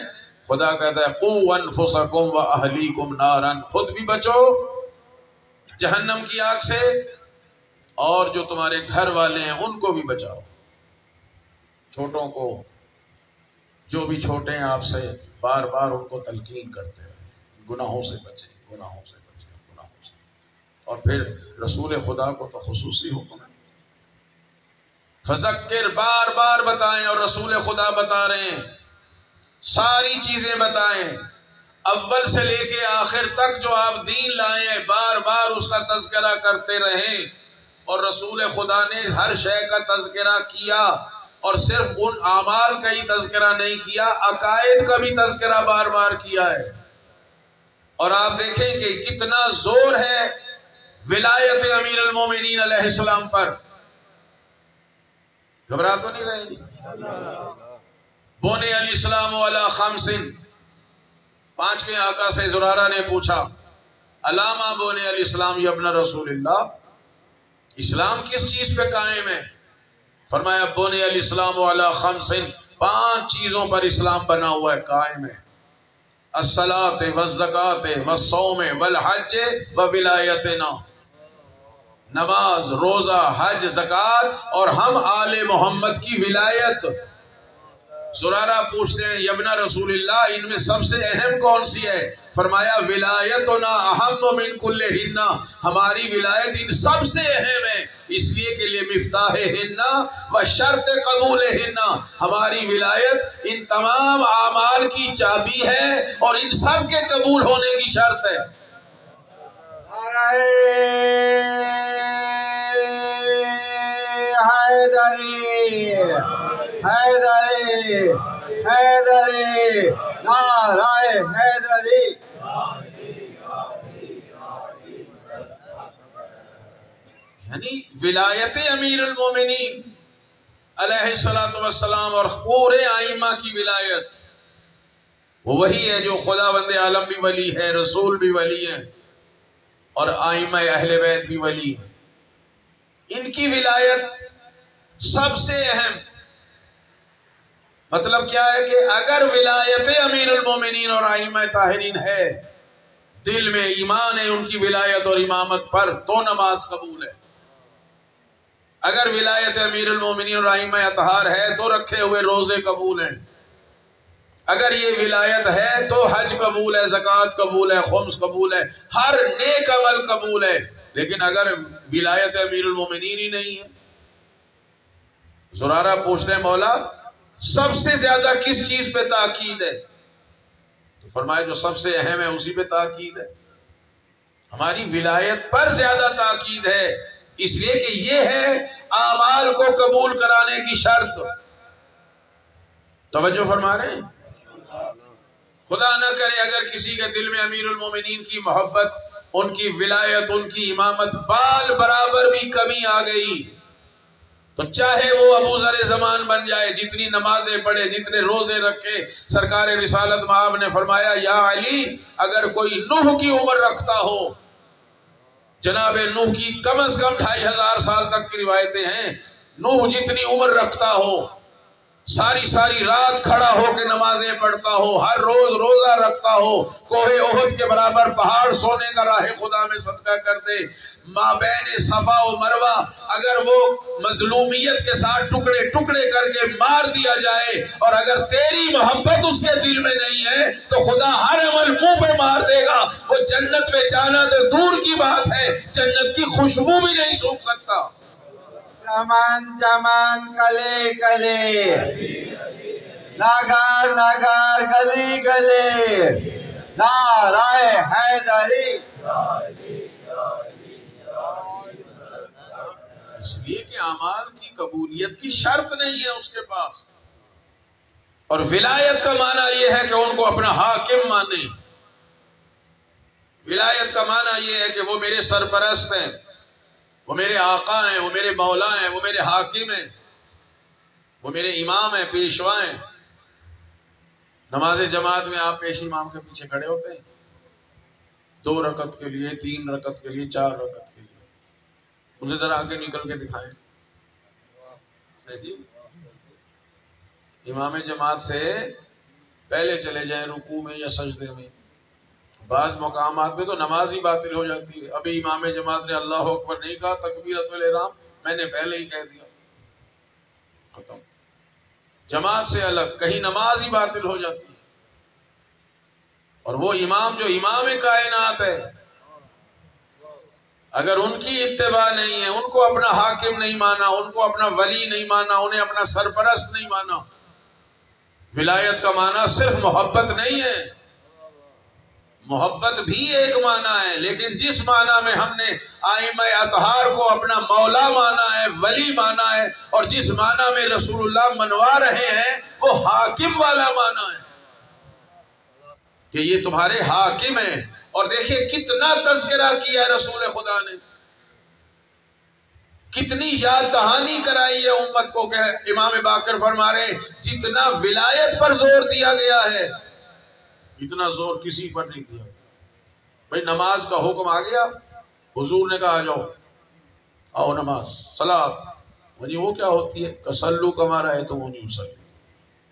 خدا کہتا ہے قُوْ أَنفُسَكُمْ وَأَهْلِيكُمْ نَارًا، خود بھی بچو جہنم کی آگ سے، اور جو تمہارے گھر والے ہیں ان کو بھی بچاؤ۔ چھوٹوں کو، جو بھی چھوٹے ہیں آپ سے، بار بار ان کو تلقین کرتے رہیں، گناہوں سے بچیں، گناہوں سے بچیں، گناہوں سے۔ اور پھر رسول خدا کو تو خصوصی حکم ہے، فذکر، بار بار بتائیں، اور رسول خدا بتا رہے ہیں، ساری چیزیں بتائیں، اول سے لے کے آخر تک جو آپ دین لائے ہیں بار بار اس کا تذکرہ کرتے رہیں۔ اور رسول خدا نے ہر شے کا تذکرہ کیا، اور صرف ان اعمال کا ہی تذکرہ نہیں کیا، عقائد کا بھی تذکرہ بار بار کیا ہے۔ اور آپ دیکھیں کہ کتنا زور ہے ولایت امیر المومنین علیہ السلام پر۔ گھبرا تو نہیں رہے گی؟ بونی علیہ السلام علی خمس، پانچویں آقا سے زرارہ نے پوچھا علامہ بونی علیہ السلام یا ابن رسول اللہ، اسلام کس چیز پہ قائم ہے؟ فرمایا بونی علیہ السلام علی خمس، پانچ چیزوں پر اسلام بنا ہوا ہے، قائم ہے، الصلاۃ والزکاۃ والصوم والحج وولایتنا، نماز، روزہ، حج، زکوٰۃ، اور ہم آل محمد کی ولایت۔ زرارہ پوچھتے ہیں یبن رسول اللہ، ان میں سب سے اہم کون سی ہے؟ فرمایا ولایتنا اہم من کلہن، ہماری ولایت ان سب سے اہم ہے، اس لیے کہ لمفتاحہن و شرط قبولہن، ہماری ولایت ان تمام اعمال کی چابی ہے اور ان سب کے قبول ہونے کی شرط ہے۔ حیدری حیدری حیدری، نعرہ حیدری۔ یعنی ولایت امیر المومنین علیہ السلام اور پورے ائمہ کی ولایت وہ وہی ہے جو خداوند عالم بھی ولی ہے، رسول بھی ولی ہے، اور ائمہ اہل بیت بھی ولی ہے۔ ان کی ولایت سب سے اہم مطلب کیا ہے کہ اگر ولایت امیر المومنین اور ائمہ طاہرین ہے، دل میں ایمان ہے ان کی ولایت اور امامت پر، تو نماز قبول ہے۔ اگر ولایت امیر المومنین اور ائمہ اطہار ہے تو رکھے ہوئے روزے قبول ہیں۔ اگر یہ ولایت ہے تو حج قبول ہے، زکوٰۃ قبول ہے، خمس قبول ہے، ہر نیک عمل قبول ہے۔ لیکن اگر ولایت امیر المومنین ہی نہیں ہے، زرارہ پوچھتے ہیں مولا سب سے زیادہ کس چیز پہ تاکید ہے؟ تو فرمایا جو سب سے اہم ہے اسی پہ تاکید ہے، ہماری ولایت پر زیادہ تاکید ہے، اس لیے کہ یہ ہے اعمال کو قبول کرانے کی شرط۔ توجہ فرما رہے ہیں؟ خدا نہ کرے اگر کسی کے دل میں امیر المومنین کی محبت، ان کی ولایت، ان کی امامت بال برابر بھی کمی آ گئی تو چاہے وہ ابو ذر زمان بن جائے، جتنی نمازیں پڑھے، جتنے روزے رکھے، سرکار رسالت مآب نے فرمایا یا علی اگر کوئی نوح کی عمر رکھتا ہو، جناب نوح کی کم از کم 2500 سال تک کی روایتیں ہیں، نوح جتنی عمر رکھتا ہو ساری ساری رات کھڑا ہو کے نمازیں پڑھتا ہو، ہر روز روزہ رکھتا ہو، کوہ احد کے برابر پہاڑ سونے کا راہ خدا میں صدقہ کر دے، مابین صفا و مروہ اگر وہ مظلومیت کے ساتھ ٹکڑے ٹکڑے کر کے مار دیا جائے، اور اگر تیری محبت اس کے دل میں نہیں ہے تو خدا ہر عمل منہ پہ مار دے گا، وہ جنت میں جانا تو دور کی بات ہے، جنت کی خوشبو بھی نہیں سونگھ سکتا۔ چمن چمن کلے کلے، نگر نگر گلی گلی، نعرہ حیدری۔ اس لیے کہ اعمال کی قبولیت کی شرط نہیں ہے اس کے پاس، اور ولایت کا معنی یہ ہے کہ ان کو اپنا حاکم مانے، ولایت کا معنی یہ ہے کہ وہ میرے سرپرست ہیں، وہ میرے آقا ہیں، وہ میرے مولا ہیں، وہ میرے حاکم ہیں، وہ میرے امام ہیں، پیشوا ہیں۔ نماز جماعت میں آپ پیش امام کے پیچھے کھڑے ہوتے ہیں 2 رکعت کے لیے، 3 رکعت کے لیے، 4 رکعت کے لیے، مجھے ذرا آگے نکل کے دکھائیں۔ امام جماعت سے پہلے چلے جائیں رکوع میں یا سجدے میں، بعض مقامات پہ تو نماز ہی باطل ہو جاتی ہے۔ ابھی امام جماعت نے اللہ اکبر نہیں کہا، تکبیرۃ الاحرام میں نے پہلے ہی کہہ دیا، ختم۔ جماعت سے الگ کہیں نماز ہی باطل ہو جاتی ہے، اور وہ امام جو امام کائنات ہے، اگر ان کی اتباع نہیں ہے، ان کو اپنا حاکم نہیں مانا، ان کو اپنا ولی نہیں مانا، انہیں اپنا سرپرست نہیں مانا۔ ولایت کا معنی صرف محبت نہیں ہے، محبت بھی ایک معنی ہے، لیکن جس معنی میں ہم نے ائمہ اطہار کو اپنا مولا مانا ہے، ولی مانا ہے، اور جس معنی میں رسول اللہ منوا رہے ہیں وہ حاکم والا معنی ہے کہ یہ تمہارے حاکم ہیں۔ اور دیکھیں کتنا تذکرہ کیا رسول خدا نے، کتنی یاد دہانی کرائی ہے امت کو، کہ امام باقر فرما رہے ہیں جتنا ولایت پر زور دیا گیا ہے اتنا زور کسی پر نہیں دیا۔ بھئی نماز کا حکم آ گیا، حضور نے کہا آ جاؤ، آؤ نماز، صلاۃ، مجھے وہ کیا ہوتی ہے کہ صلو کما رأیتمونی اصلی،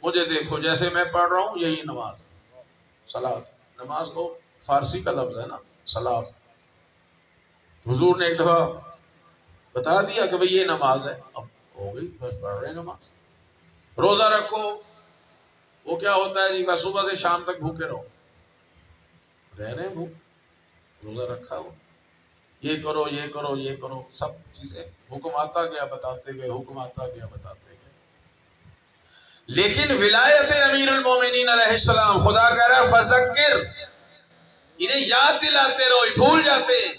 مجھے دیکھو جیسے میں پڑھ رہا ہوں یہی نماز، صلاۃ۔ نماز کو فارسی کا لفظ ہے نا، صلاۃ۔ حضور نے ایک دفعہ بتا دیا کہ بھئی یہ نماز ہے، اب ہو گئی، بس پڑھ رہے ہیں نماز۔ روزہ رکھو، وہ کیا ہوتا ہے جی بس صبح سے شام تک بھوکے رہو، رہ رہے ہیں بھوک، روزہ رکھا ہو، یہ کرو یہ کرو یہ کرو، سب چیزیں حکم آتا گیا بتاتے گئے، حکم آتا گیا بتاتے گئے۔ لیکن ولایت امیر المومنین علیہ السلام، خدا کہہ رہا ہے فذکر، انہیں یاد دلاتے رہو، بھول جاتے ہیں۔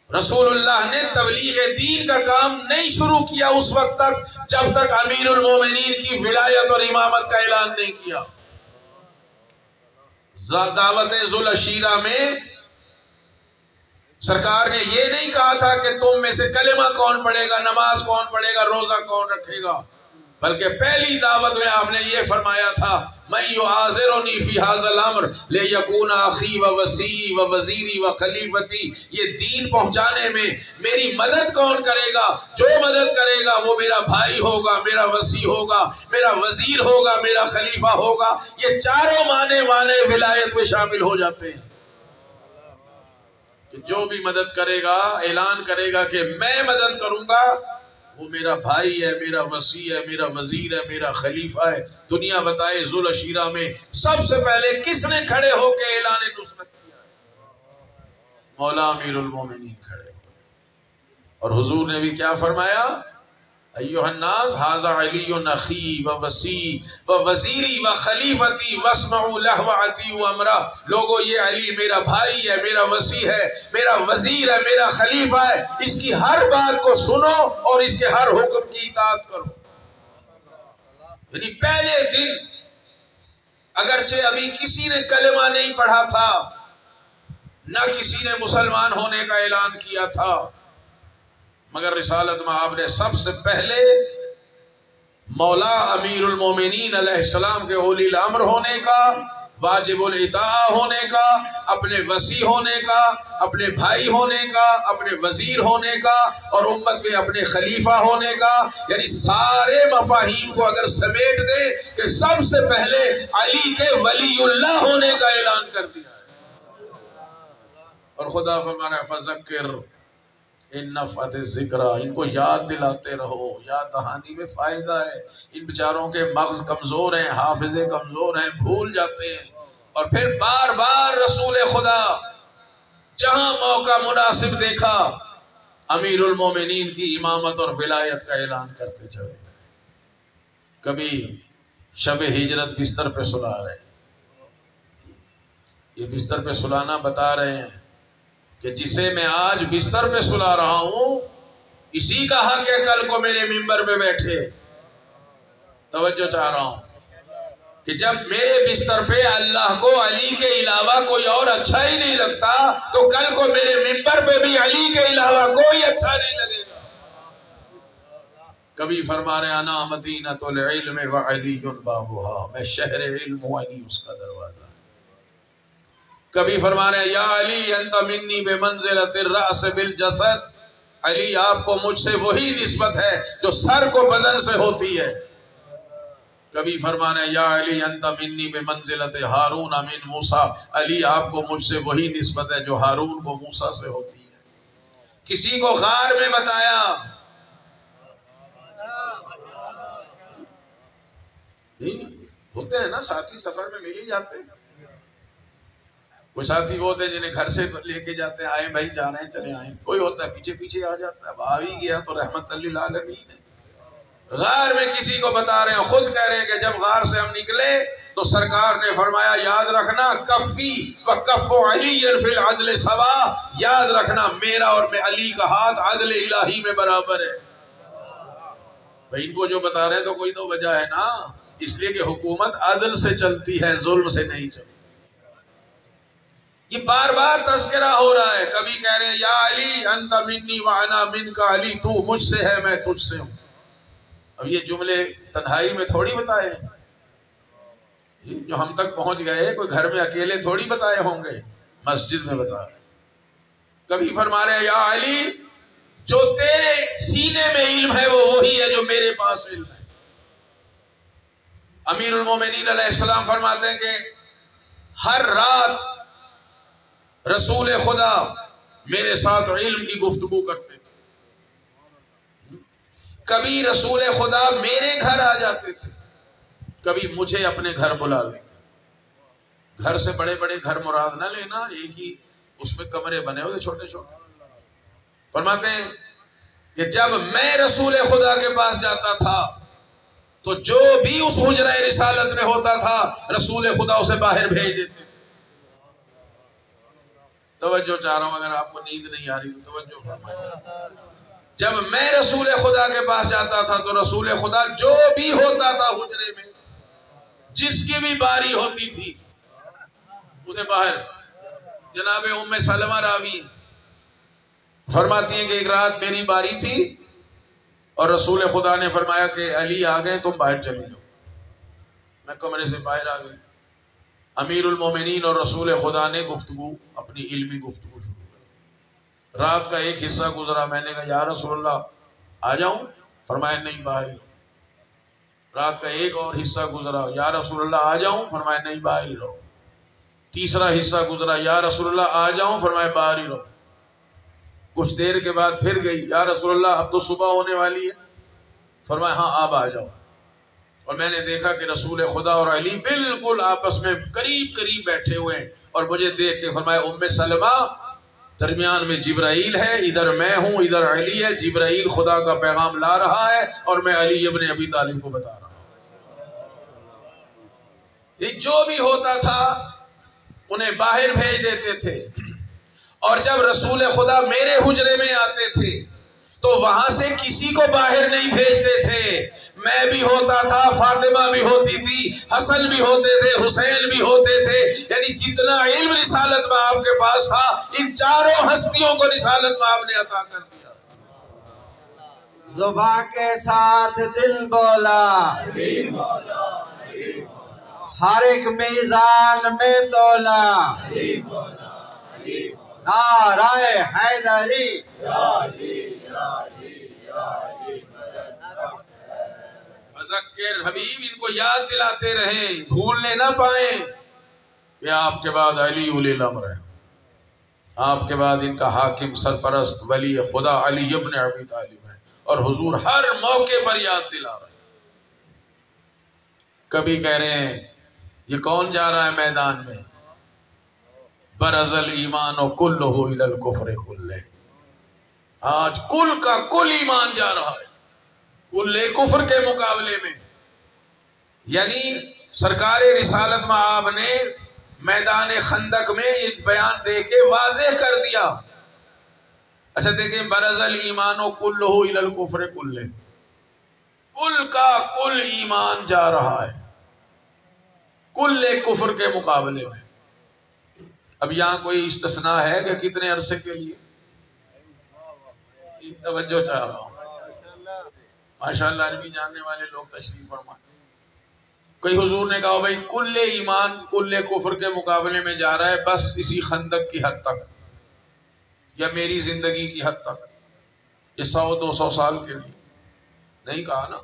رسول اللہ نے تبلیغ دین کا کام نہیں شروع کیا اس وقت تک جب تک امیر المومنین کی ولایت اور امامت کا اعلان نہیں کیا۔ دعوت ذوالعشیرہ میں سرکار نے یہ نہیں کہا تھا کہ تم میں سے کلمہ کون پڑھے گا، نماز کون پڑھے گا، روزہ کون رکھے گا، بلکہ پہلی دعوت میں آپ نے یہ فرمایا تھا مَن یُعَاذِرُنِی فِی ھَذَا الْأَمْرِ لِیَکُونَ أَخِی وَوَصِیِّی وَوَزِیرِی وَخَلِیفَتِی، یہ دین پہنچانے میں میری مدد کون کرے گا، جو مدد کرے گا وہ میرا بھائی ہوگا، میرا وصی ہوگا، میرا وزیر ہوگا، میرا خلیفہ ہوگا۔ یہ چاروں معنی ولایت میں شامل ہو جاتے ہیں کہ جو بھی مدد کرے گا، اعلان کرے گا کہ میں مدد کروں گا، وہ میرا بھائی ہے، میرا وصی ہے، میرا وزیر ہے، میرا خلیفہ ہے۔ دنیا بتائے ذوالعشیرہ میں سب سے پہلے کس نے کھڑے ہو کے اعلان نصرت کیا؟ مولا امیر المومنین کھڑے ہوئے، اور حضور نے بھی کیا فرمایا؟ ایھا الناس ھذا علی اخی ووصی ووزیری وخلیفتی واسمعوا له واطیعوا امرہ، لوگو یہ علی میرا بھائی ہے، میرا وصی ہے، میرا وزیر ہے، میرا خلیفہ ہے، اس کی ہر بات کو سنو اور اس کے ہر حکم کی اطاعت کرو۔ یعنی پہلے دن اگرچہ ابھی کسی نے کلمہ نہیں پڑھا تھا، نہ کسی نے مسلمان ہونے کا اعلان کیا تھا، مگر رسالت میں آپ نے سب سے پہلے مولا امیر المومنین علیہ السلام کے اولی الامر ہونے کا، واجب الاطاعہ ہونے کا، اپنے وصی ہونے کا، اپنے بھائی ہونے کا، اپنے وزیر ہونے کا، اور امت میں اپنے خلیفہ ہونے کا، یعنی سارے مفاہیم کو اگر سمیٹ دے کہ سب سے پہلے علی کے ولی اللہ ہونے کا اعلان کر دیا ہے۔ اور خدا فرما رہا ہے فذکر ان نفعت ذکرہ، ان کو یاد دلاتے رہو، یاد دہانی میں فائدہ ہے۔ ان بیچاروں کے مغز کمزور ہیں، حافظے کمزور ہیں، بھول جاتے ہیں، اور پھر بار بار رسول خدا جہاں موقع مناسب دیکھا امیر المومنین کی امامت اور ولایت کا اعلان کرتے چلے۔ کبھی شب ہجرت بستر پہ سلا رہے ہیں، یہ بستر پہ سلانا بتا رہے ہیں کہ جسے میں آج بستر پہ سلا رہا ہوں اسی کا حق ہے کل کو میرے ممبر پہ بیٹھے۔ توجہ چاہ رہا ہوں کہ جب میرے بستر پہ اللہ کو علی کے علاوہ کوئی اور اچھا ہی نہیں لگتا تو کل کو میرے ممبر پہ بھی علی کے علاوہ کوئی اچھا نہیں لگے گا۔ کبھی فرما رہے انا مدینۃ العلم وعلی بابھا، میں شہر علم ہوں، علی اس کا دروازہ۔ کبھی فرما رہے ہیں یا علی انت منی بمنزلۃ الرأس بالجسد، علی آپ کو مجھ سے وہی نسبت ہے جو سر کو بدن سے ہوتی ہے۔ کبھی فرما رہے ہیں یا علی انت منی بمنزلۃ ہارون من موسیٰ، علی آپ کو مجھ سے وہی نسبت ہے جو ہارون کو موسیٰ سے ہوتی ہے۔ کسی کو غار میں بتایا، ہوتے ہیں نا ساتھی سفر میں مل ہی جاتے ہیں، کوئی ساتھی وہ ہوتے ہیں جنہیں گھر سے لے کے جاتے ہیں، آئے بھائی جا رہے ہیں چلے آئیں، کوئی ہوتا ہے پیچھے پیچھے آ جاتا ہے، آ ہی گیا تو رحمت للعالمین ہے۔ غار میں کسی کو بتا رہے ہیں، خود کہہ رہے ہیں کہ جب غار سے ہم نکلے تو سرکار نے فرمایا یاد رکھنا کفی و کف علی فی العدل سوا، یاد رکھنا میرا اور میں علی کا ہاتھ عدل الہی میں برابر ہے۔ بھائی ان کو جو بتا رہے ہیں تو کوئی تو وجہ ہے نا، اس لیے کہ حکومت عدل سے چلتی ہے، ظلم سے نہیں چلتی۔ یہ بار بار تذکرہ ہو رہا ہے، کبھی کہہ رہے ہیں یا علی انت منی وانا منک، علی تو مجھ سے ہے میں تجھ سے ہوں۔ اب یہ جملے تنہائی میں تھوڑی بتائے ہیں، جو ہم تک پہنچ گئے کوئی گھر میں اکیلے تھوڑی بتائے ہوں گے، مسجد میں بتا رہے ہیں۔ کبھی فرما رہے ہیں یا علی جو تیرے سینے میں علم ہے وہ وہی ہے جو میرے پاس علم ہے۔ امیر المومنین علیہ السلام فرماتے ہیں کہ ہر رات رسول خدا میرے ساتھ علم کی گفتگو کرتے تھے، کبھی رسول خدا میرے گھر آ جاتے تھے، کبھی مجھے اپنے گھر بلا لیں گے۔ گھر سے بڑے بڑے گھر مراد نہ لینا، ایک ہی اس میں کمرے بنے ہوتے چھوٹے چھوٹے۔ فرماتے ہیں کہ جب میں رسول خدا کے پاس جاتا تھا تو جو بھی اس حجرہ رسالت میں ہوتا تھا رسول خدا اسے باہر بھیج دیتے تھے۔ توجہ چاہ رہا ہوں، اگر آپ کو نیند نہیں آ رہی تو توجہ فرمائیں۔ جب میں رسول خدا کے پاس جاتا تھا تو رسول خدا جو بھی ہوتا تھا حجرے میں، جس کی بھی باری ہوتی تھی اسے باہر۔ جناب ام سلمہ راوی فرماتی ہیں کہ ایک رات میری باری تھی اور رسول خدا نے فرمایا کہ علی آ گئے تم باہر چلے جاؤ۔ میں کمرے سے باہر آ گئی، امیر المومنین اور رسول خدا نے گفتگو، اپنی علمی گفتگو شروع کی۔ رات کا ایک حصہ گزرا، میں نے کہا یا رسول اللہ آ جاؤں؟ فرمایا نہیں باہر ہی رہو۔ رات کا ایک اور حصہ گزرا، یا رسول اللہ آ جاؤں؟ فرمایا نہیں باہر ہی رہو۔ تیسرا حصہ گزرا، یا رسول اللہ آ جاؤں؟ فرمایا باہر ہی رہو۔ کچھ دیر کے بعد پھر گئی، یا رسول اللہ اب تو صبح ہونے والی ہے؟ فرمایا ہاں اب آ جاؤ۔ اور میں نے دیکھا کہ رسول خدا اور علی بالکل آپس میں قریب قریب بیٹھے ہوئے ہیں، اور مجھے دیکھ کے فرمایا ام سلمہ درمیان میں جبرائیل ہے، ادھر میں ہوں ادھر علی ہے، جبرائیل خدا کا پیغام لا رہا ہے اور میں علی ابن ابی طالب کو بتا رہا ہوں۔ یہ جو بھی ہوتا تھا انہیں باہر بھیج دیتے تھے، اور جب رسول خدا میرے حجرے میں آتے تھے تو وہاں سے کسی کو باہر نہیں بھیجتے تھے۔ میں بھی ہوتا تھا، فاطمہ بھی ہوتی تھی، حسن بھی ہوتے تھے، حسین بھی ہوتے تھے، یعنی جتنا علم رسالت میں آپ کے پاس تھا ان چاروں ہستیوں کو رسالت میں آپ نے عطا کر دیا۔ زباں کے ساتھ دل بولا، ہر ایک میزان میں تولا، نعرہ حیدری فذکر حبیب ان کو یاد دلاتے رہیں، بھولنے نہ پائیں کہ آپ کے بعد علی اولی الامر ہے، آپ کے بعد ان کا حاکم سرپرست ولی خدا علی ابن ابی طالب ہے، اور حضور ہر موقع پر یاد دلا رہے ہیں۔ کبھی کہہ رہے ہیں یہ کون جا رہا ہے میدان میں، برز الایمان و کلہ الی الکفر کلہ، آج کل کا کل ایمان جا رہا ہے کل کفر کے مقابلے میں۔ یعنی سرکار رسالت میں آپ نے میدان خندق میں یہ بیان دے کے واضح کر دیا۔ اچھا دیکھیں، برز الایمان و کلہ الی الکفر کلہ، کل کا کل ایمان جا رہا ہے کل کفر کے مقابلے میں۔ اب یہاں کوئی استثناء ہے کہ کتنے عرصے کے لیے؟ توجہ چاہ رہا ہوں، ماشاءاللہ عربی جاننے والے لوگ تشریف فرمائیں۔ کوئی حضور نے کہا بھائی کل ایمان کل کفر کے مقابلے میں جا رہا ہے بس اسی خندق کی حد تک یا میری زندگی کی حد تک، یہ 100-200 سال کے لیے نہیں کہا نا۔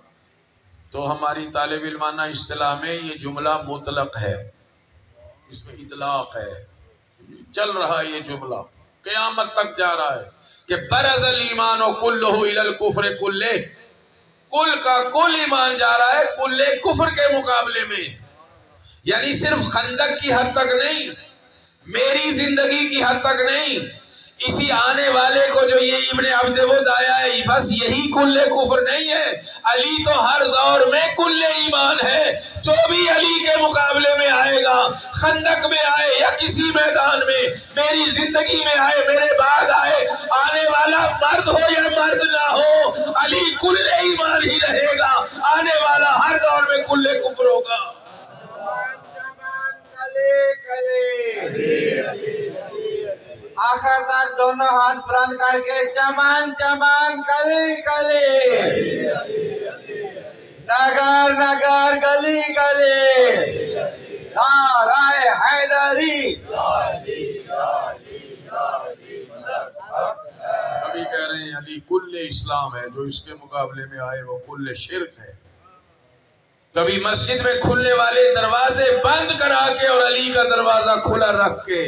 تو ہماری طالب علمانہ اصطلاح میں یہ جملہ مطلق ہے، اس میں اطلاق ہے، چل رہا ہے یہ جملہ، قیامت تک جا رہا ہے کہ برز الایمان کلہ الی الکفر کلہ، کل کا کل ایمان جا رہا ہے کل کفر کے مقابلے میں۔ یعنی صرف خندق کی حد تک نہیں، میری زندگی کی حد تک نہیں، اسی آنے والے کو جو یہ ابن عبد ود آیا ہے بس یہی کل کفر نہیں ہے، علی تو ہر دور میں کل ایمان ہے۔ جو بھی علی کے مقابلے میں آئے گا، خندق میں آئے یا کسی میدان میں، میری زندگی میں آئے میرے بعد آئے، آنے والا مرد ہو یا مرد نہ ہو، علی کل ایمان ہی رہے گا، آنے والا ہر دور میں کل کفر ہوگا۔ آخر تک دونوں ہاتھ بلند کر کے چمن چمن کلی کلی، نگر نگر گلی گلی، نعرہ حیدری۔ کبھی کہہ رہے ہیں علی کل اسلام ہے، جو اس کے مقابلے میں آئے وہ کل شرک ہے۔ کبھی مسجد میں کھلنے والے دروازے بند کرا کے اور علی کا دروازہ کھلا رکھ کے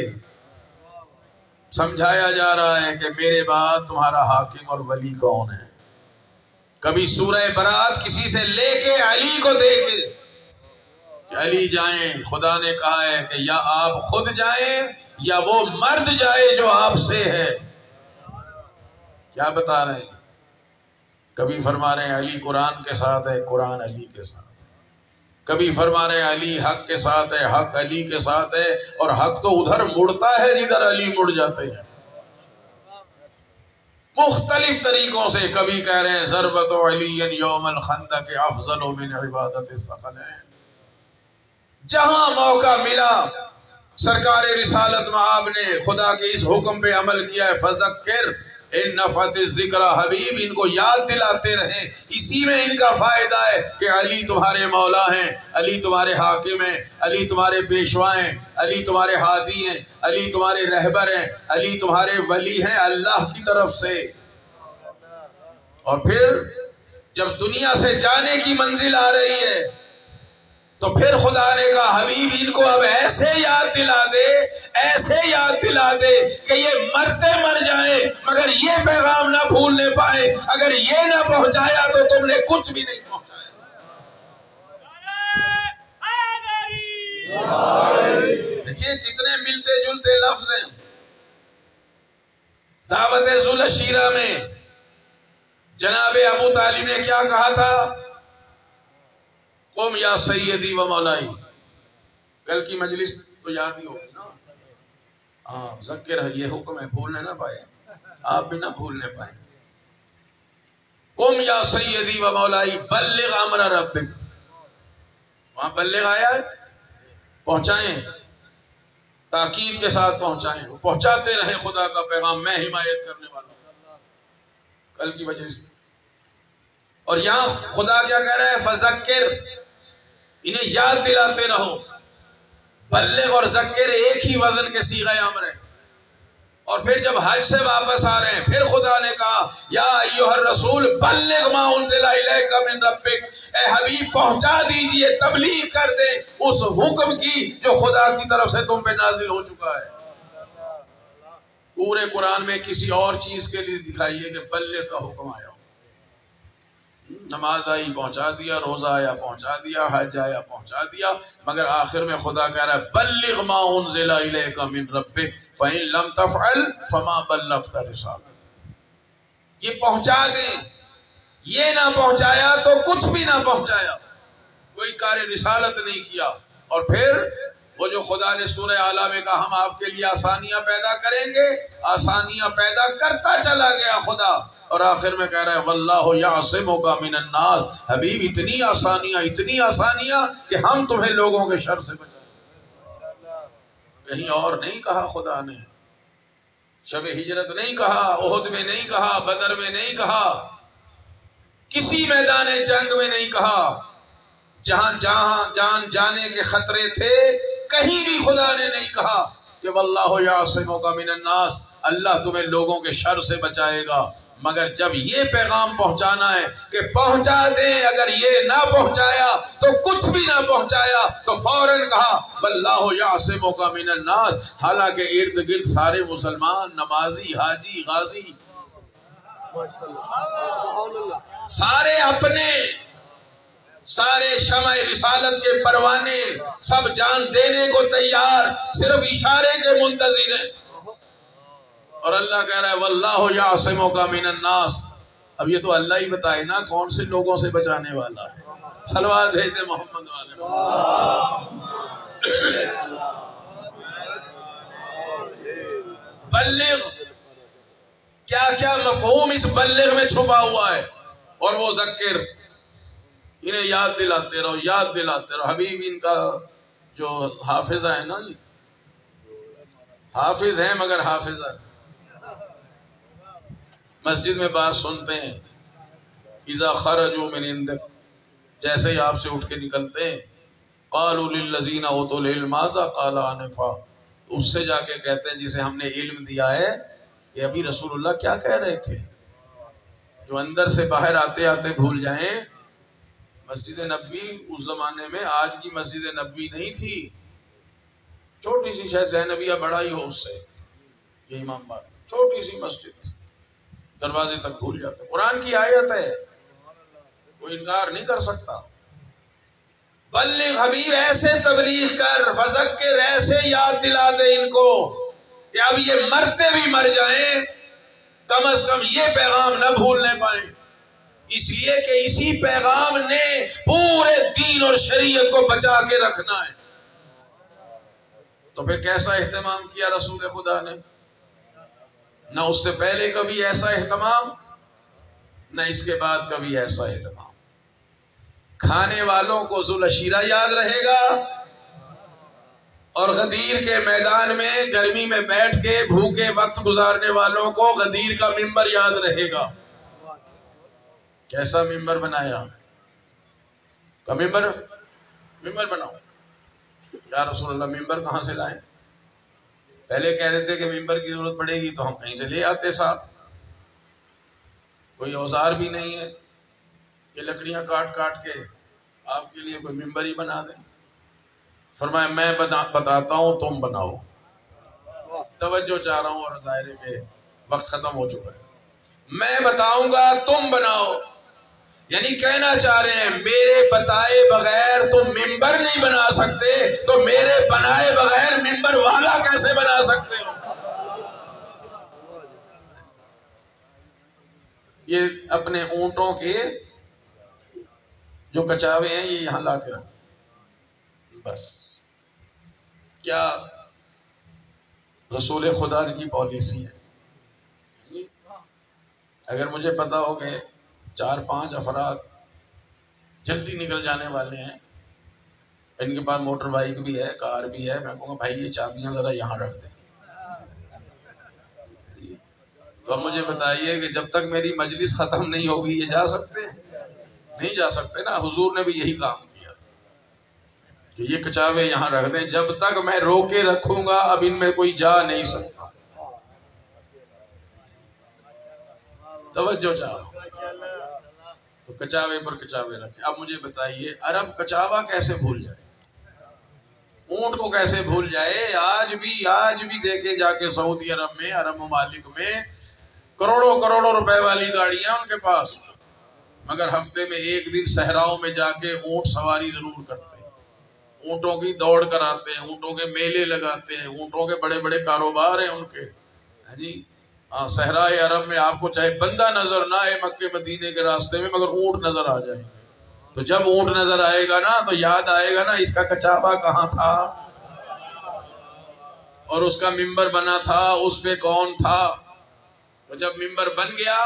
سمجھایا جا رہا ہے کہ میرے بعد تمہارا حاکم اور ولی کون ہے۔ کبھی سورہ برات کسی سے لے کے علی کو دے کے کہ علی جائیں، خدا نے کہا ہے کہ یا آپ خود جائیں یا وہ مرد جائے جو آپ سے ہے۔ کیا بتا رہے ہیں؟ کبھی فرما رہے ہیں علی قرآن کے ساتھ ہے، قرآن علی کے ساتھ ہے۔ کبھی فرما رہے ہیں علی حق کے ساتھ ہے، حق علی کے ساتھ ہے، اور حق تو ادھر مڑتا ہے جدھر علی مڑ جاتے ہیں۔ مختلف طریقوں سے کبھی کہہ رہے ہیں ضربت علی یوم الخندق افضل من عبادت الثقلین۔ جہاں موقع ملا سرکار رسالت میں آپ نے خدا کے اس حکم پہ عمل کیا ہے، فذکر ان نفعت الذکر، حبیب ان کو یاد دلاتے رہیں۔ اسی میں ان کا فائدہ ہے کہ علی تمہارے مولا ہیں، علی تمہارے حاکم ہیں، علی تمہارے پیشوا ہیں، علی تمہارے ہادی ہیں، علی تمہارے رہبر ہیں، علی تمہارے ولی ہیں اللہ کی طرف سے۔ اور پھر جب دنیا سے جانے کی منزل آ رہی ہے تو پھر خدا نے کہا حبیب ان کو اب ایسے یاد دلا دے، ایسے یاد دلا دے کہ یہ مرتے مر جائیں مگر یہ پیغام نہ بھولنے پائے۔ اگر یہ نہ پہنچایا تو تم نے کچھ بھی نہیں پہنچایا۔ دیکھیے کتنے ملتے جلتے لفظ ہیں۔ دعوت ذوالشیرہ میں جناب ابو طالب نے کیا کہا تھا؟ قم یا سیدی و مولائی۔ کل کی مجلس تو یاد ہی ہوگی نا، ہاں ذکر ہے، یہ حکم ہے، بھولنے نہ پائے، آپ بھی نہ بھولنے پائیں۔ قم یا سیدی و مولائی بلغ امر ربک، وہاں بلغ آیا ہے، پہنچائیں، تاکید کے ساتھ پہنچائیں، پہنچاتے رہے خدا کا پیغام، میں حمایت کرنے والا ہوں۔ کل کی مجلس میں اور یہاں خدا کیا کہہ رہا ہے؟ فذکر، انہیں یاد دلاتے رہو۔ بلغ اور ذکر ایک ہی وزن کے صیغہ امر ہے، اور پھر جب حج سے واپس آ رہے ہیں پھر خدا نے کہا یا ایھا الرسول بلغ ما انزل الیک من ربک، اے حبیب پہنچا دیجئے، تبلیغ کر دیں اس حکم کی جو خدا کی طرف سے تم پہ نازل ہو چکا ہے۔ پورے قرآن میں کسی اور چیز کے لیے دکھائیے کہ بلغ کا حکم آیا، نماز آئی پہنچا دیا، روزہ آیا پہنچا دیا، حج آیا پہنچا دیا، مگر آخر میں خدا کہہ رہا ہے بلغ ما انزل الیک من ربک فإن لم تفعل فما بلغت رسالت، یہ پہنچا دیں، یہ نہ پہنچایا تو کچھ بھی نہ پہنچایا، کوئی کار رسالت نہیں کیا۔ اور پھر وہ جو خدا نے سورہ اعلیٰ میں کہا ہم آپ کے لیے آسانیاں پیدا کریں گے، آسانیاں پیدا کرتا چلا گیا خدا، اور آخر میں کہہ رہا ہے واللہ یعصمک من الناس، حبیب اتنی آسانیاں کہ ہم تمہیں لوگوں کے شر سے بچائیں۔ کہیں اور نہیں کہا خدا نے، شب ہجرت نہیں کہا، احد میں نہیں کہا، بدر میں نہیں کہا، کسی میدان جنگ میں نہیں کہا، جہاں جان جانے کے خطرے تھے کہیں بھی خدا نے نہیں کہا کہ واللہ یعصمک من الناس، اللہ تمہیں لوگوں کے شر سے بچائے گا، مگر جب یہ پیغام پہنچانا ہے کہ پہنچا دیں، اگر یہ نہ پہنچایا تو کچھ بھی نہ پہنچایا تو فوراً کہا واللہ یعصمک من الناس، حالانکہ ارد گرد سارے مسلمان، نمازی، حاجی، غازی، سارے اپنے، سارے شمع رسالت کے پروانے، سب جان دینے کو تیار، صرف اشارے کے منتظر ہیں، اور اللہ کہہ رہا ہے واللہ یعصمک من الناس۔ اب یہ تو اللہ ہی بتائے نا کون سے لوگوں سے بچانے والا ہے، صلوات بھیج دے محمد والے۔ بلغ، کیا کیا مفہوم اس بلغ میں چھپا ہوا ہے، اور وہ ذکر، انہیں یاد دلاتے رہو، یاد دلاتے رہو۔ حبیب ان کا جو حافظہ ہے نا جی، حافظ ہیں مگر حافظہ، مسجد میں بات سنتے ہیں اذا خرجوا من عندک، جیسے ہی آپ سے اٹھ کے نکلتے ہیں قالوا للذین اوتوا العلم ماذا قال آنفا، اس سے جا کے کہتے ہیں جسے ہم نے علم دیا ہے کہ ابھی رسول اللہ کیا کہہ رہے تھے، جو اندر سے باہر آتے آتے بھول جائیں۔ مسجد نبوی اس زمانے میں آج کی مسجد نبوی نہیں تھی، چھوٹی سی، شاید زینبیہ بڑا ہی ہو اس سے، یہ امام باڑ، چھوٹی سی مسجد تھی، دروازے تک بھول جاتے۔ قرآن کی آیت ہے، کوئی انکار نہیں کر سکتا۔ بلغ حبیب، ایسے تبلیغ کر، فذکر، ایسے یاد دلا دے ان کو کہ اب یہ مرتے بھی مر جائیں کم از کم یہ پیغام نہ بھولنے پائیں، اس لیے کہ اسی پیغام نے پورے دین اور شریعت کو بچا کے رکھنا ہے۔ تو پھر کیسا اہتمام کیا رسول خدا نے، نہ اس سے پہلے کبھی ایسا اہتمام، نہ اس کے بعد کبھی ایسا اہتمام۔ کھانے والوں کو ذوالعشیرہ یاد رہے گا، اور غدیر کے میدان میں گرمی میں بیٹھ کے بھوکے وقت گزارنے والوں کو غدیر کا ممبر یاد رہے گا۔ کیسا ممبر بنایا، کا ممبر بناؤ، یا رسول اللہ ممبر کہاں سے لائیں؟ پہلے کہہ دیتے کہ ممبر کی ضرورت پڑے گی تو ہم کہیں سے لے آتے ساتھ، کوئی اوزار بھی نہیں ہے کہ لکڑیاں کاٹ کاٹ کے آپ کے لیے کوئی ممبر ہی بنا دیں۔ فرمایا میں بتاتا ہوں تم بناؤ، توجہ چاہ رہا ہوں، اور ظاہر ہے کہ وقت ختم ہو چکا ہے، میں بتاؤں گا تم بناؤ، یعنی کہنا چاہ رہے ہیں میرے بتائے بغیر تم ممبر نہیں بنا سکتے تو میرے بنائے بغیر ممبر والا کیسے بنا سکتے ہو؟ یہ اپنے اونٹوں کے جو کچاوے ہیں یہ یہاں لا کے رکھ، بس کیا رسول خدا کی پالیسی ہے۔ اگر مجھے پتا ہو کہ 4-5 افراد جلدی نکل جانے والے ہیں، ان کے پاس موٹر بائک بھی ہے، کار بھی ہے، میں کہوں گا بھائی یہ چابیاں ذرا یہاں رکھ دیں، تو اب مجھے بتائیے کہ جب تک میری مجلس ختم نہیں ہوگی یہ جا سکتے ہیں؟ نہیں جا سکتے نا۔ حضور نے بھی یہی کام کیا کہ یہ کچاوے یہاں رکھ دیں، جب تک میں روکے رکھوں گا اب ان میں کوئی جا نہیں سکتا۔ توجہ چاہو تو کچاوے پر کچاوے رکھے. اب مجھے بتائیے عرب کچاوا کیسے بھول جائے, اونٹ کو کیسے بھول جائے؟ آج بھی دیکھیں جا کے سعودی عرب میں, عرب ممالک میں کروڑوں روپے والی گاڑیاں ان کے پاس, مگر ہفتے میں ایک دن صحراؤں میں جا کے اونٹ سواری ضرور کرتے ہیں, اونٹوں کی دوڑ کراتے ہیں, اونٹوں کے میلے لگاتے ہیں, اونٹوں کے بڑے بڑے کاروبار ہیں ان کے. جی صحرائے عرب میں آپ کو چاہے بندہ نظر نہ آئے مکے مدینے کے راستے میں, مگر اونٹ نظر آ جائیں گے. تو جب اونٹ نظر آئے گا نا تو یاد آئے گا نا اس کا کچاوا کہاں تھا اور اس کا ممبر بنا تھا, اس پہ کون تھا. تو جب ممبر بن گیا,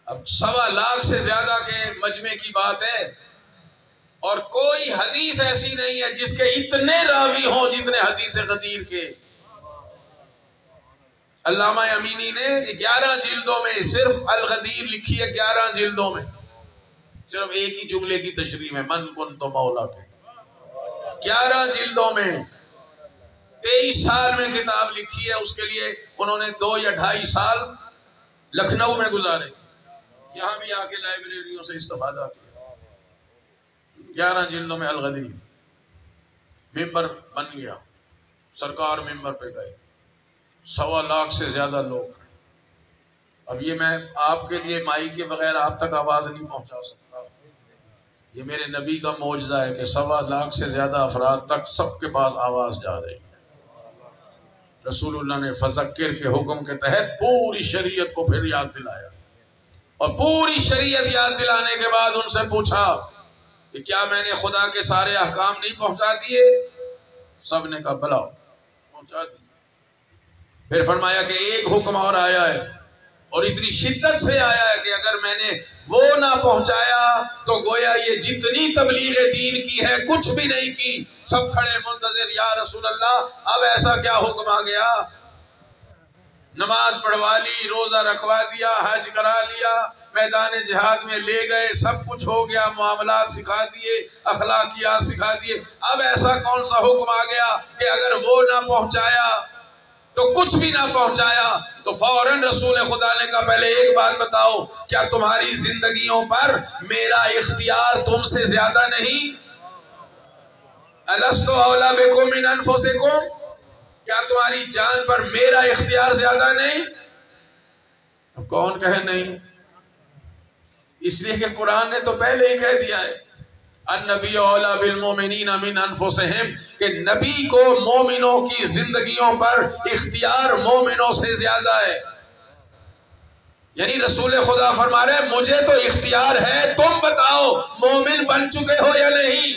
اب 1.25 لاکھ سے زیادہ کے مجمع کی بات ہے, اور کوئی حدیث ایسی نہیں ہے جس کے اتنے راوی ہوں جتنے حدیث غدیر کے. علامہ امینی نے 11 جلدوں میں صرف الغدیر لکھی ہے, 11 جلدوں میں صرف ایک ہی جملے کی تشریح میں, من کن تو مولا کے. 11 جلدوں میں 23 سال میں کتاب لکھی ہے. اس کے لیے انہوں نے 2 یا 2.5 سال لکھنؤ میں گزارے, یہاں بھی آ کے لائبریریوں سے استفادہ کیا. 11 جلدوں میں الغدیر. ممبر بن گیا, سرکار ممبر پہ گئے, 1.25 لاکھ سے زیادہ لوگ. اب یہ میں آپ کے لیے مائی کے بغیر آپ تک آواز نہیں پہنچا سکتا. یہ میرے نبی کا معجزہ ہے کہ 1.25 لاکھ سے زیادہ افراد تک سب کے پاس آواز جا رہی ہے. رسول اللہ نے فذکر کے حکم کے تحت پوری شریعت کو پھر یاد دلایا, اور پوری شریعت یاد دلانے کے بعد ان سے پوچھا کہ کیا میں نے خدا کے سارے احکام نہیں پہنچا دیے؟ سب نے کہا بلا پہنچا دیے. پھر فرمایا کہ ایک حکم اور آیا ہے, اور اتنی شدت سے آیا ہے کہ اگر میں نے وہ نہ پہنچایا تو گویا یہ جتنی تبلیغ دین کی ہے کچھ بھی نہیں کی. سب کھڑے منتظر, یا رسول اللہ اب ایسا کیا حکم آ گیا؟ نماز پڑھوا لی, روزہ رکھوا دیا, حج کرا لیا, میدان جہاد میں لے گئے, سب کچھ ہو گیا, معاملات سکھا دیے, اخلاقیات سکھا دیے. اب ایسا کون سا حکم آ گیا کہ اگر وہ نہ پہنچایا تو کچھ بھی نہ پہنچایا؟ تو فوراً رسول خدا نے کہا پہلے ایک بات بتاؤ, کیا تمہاری زندگیوں پر میرا اختیار تم سے زیادہ نہیں؟ الستُ اولیٰ بکم من انفسکم, کیا تمہاری جان پر میرا اختیار زیادہ نہیں؟ اب کون کہے نہیں؟ اس لیے کہ قرآن نے تو پہلے ہی کہہ دیا ہے النبی اولیٰ بالمؤمنین من انفسہم, کہ نبی کو مومنوں کی زندگیوں پر اختیار مومنوں سے زیادہ ہے. یعنی رسول خدا فرما رہے ہیں مجھے تو اختیار ہے, تم بتاؤ مومن بن چکے ہو یا نہیں؟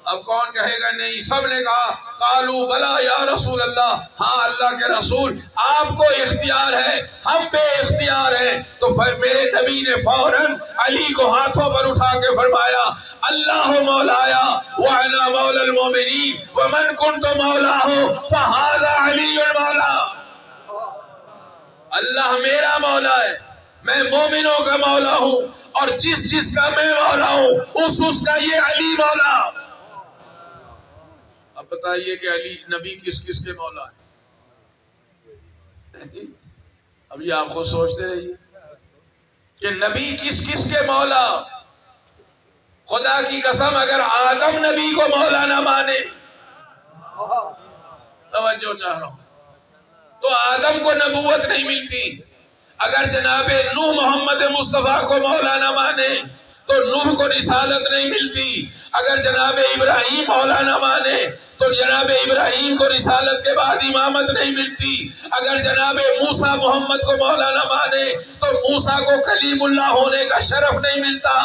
اب کون کہے گا نہیں؟ سب نے کہا قالوا بلا یا رسول اللہ, ہاں اللہ کے رسول آپ کو اختیار ہے, ہم بے اختیار ہیں. تو پھر میرے نبی نے فوراً علی کو ہاتھوں پر اٹھا کے فرمایا اللہ مولایا وانا مولا المؤمنین ومن کنت مولاہ فہذا علی المولا. اللہ میرا مولا ہے, میں مومنوں کا مولا ہوں, اور جس کا میں مولا ہوں اس کا یہ علی مولا. اب بتائیے کہ علی نبی کس کے مولا ہے؟ اب یہ آپ خود سوچتے رہیے کہ نبی کس کے مولا. خدا کی قسم اگر آدم نبی کو مولا نہ مانے, توجہ چاہ رہا ہوں, تو آدم کو نبوت نہیں ملتی. اگر جناب نوح محمد مصطفیٰ کو مولا نہ مانے تو نوح کو رسالت نہیں ملتی. اگر جناب ابراہیم مولا نہ مانے تو جناب ابراہیم کو رسالت کے بعد امامت نہیں ملتی. اگر جناب موسیٰ محمد کو مولا نہ مانے تو موسیٰ کو کلیم اللہ ہونے کا شرف نہیں ملتا.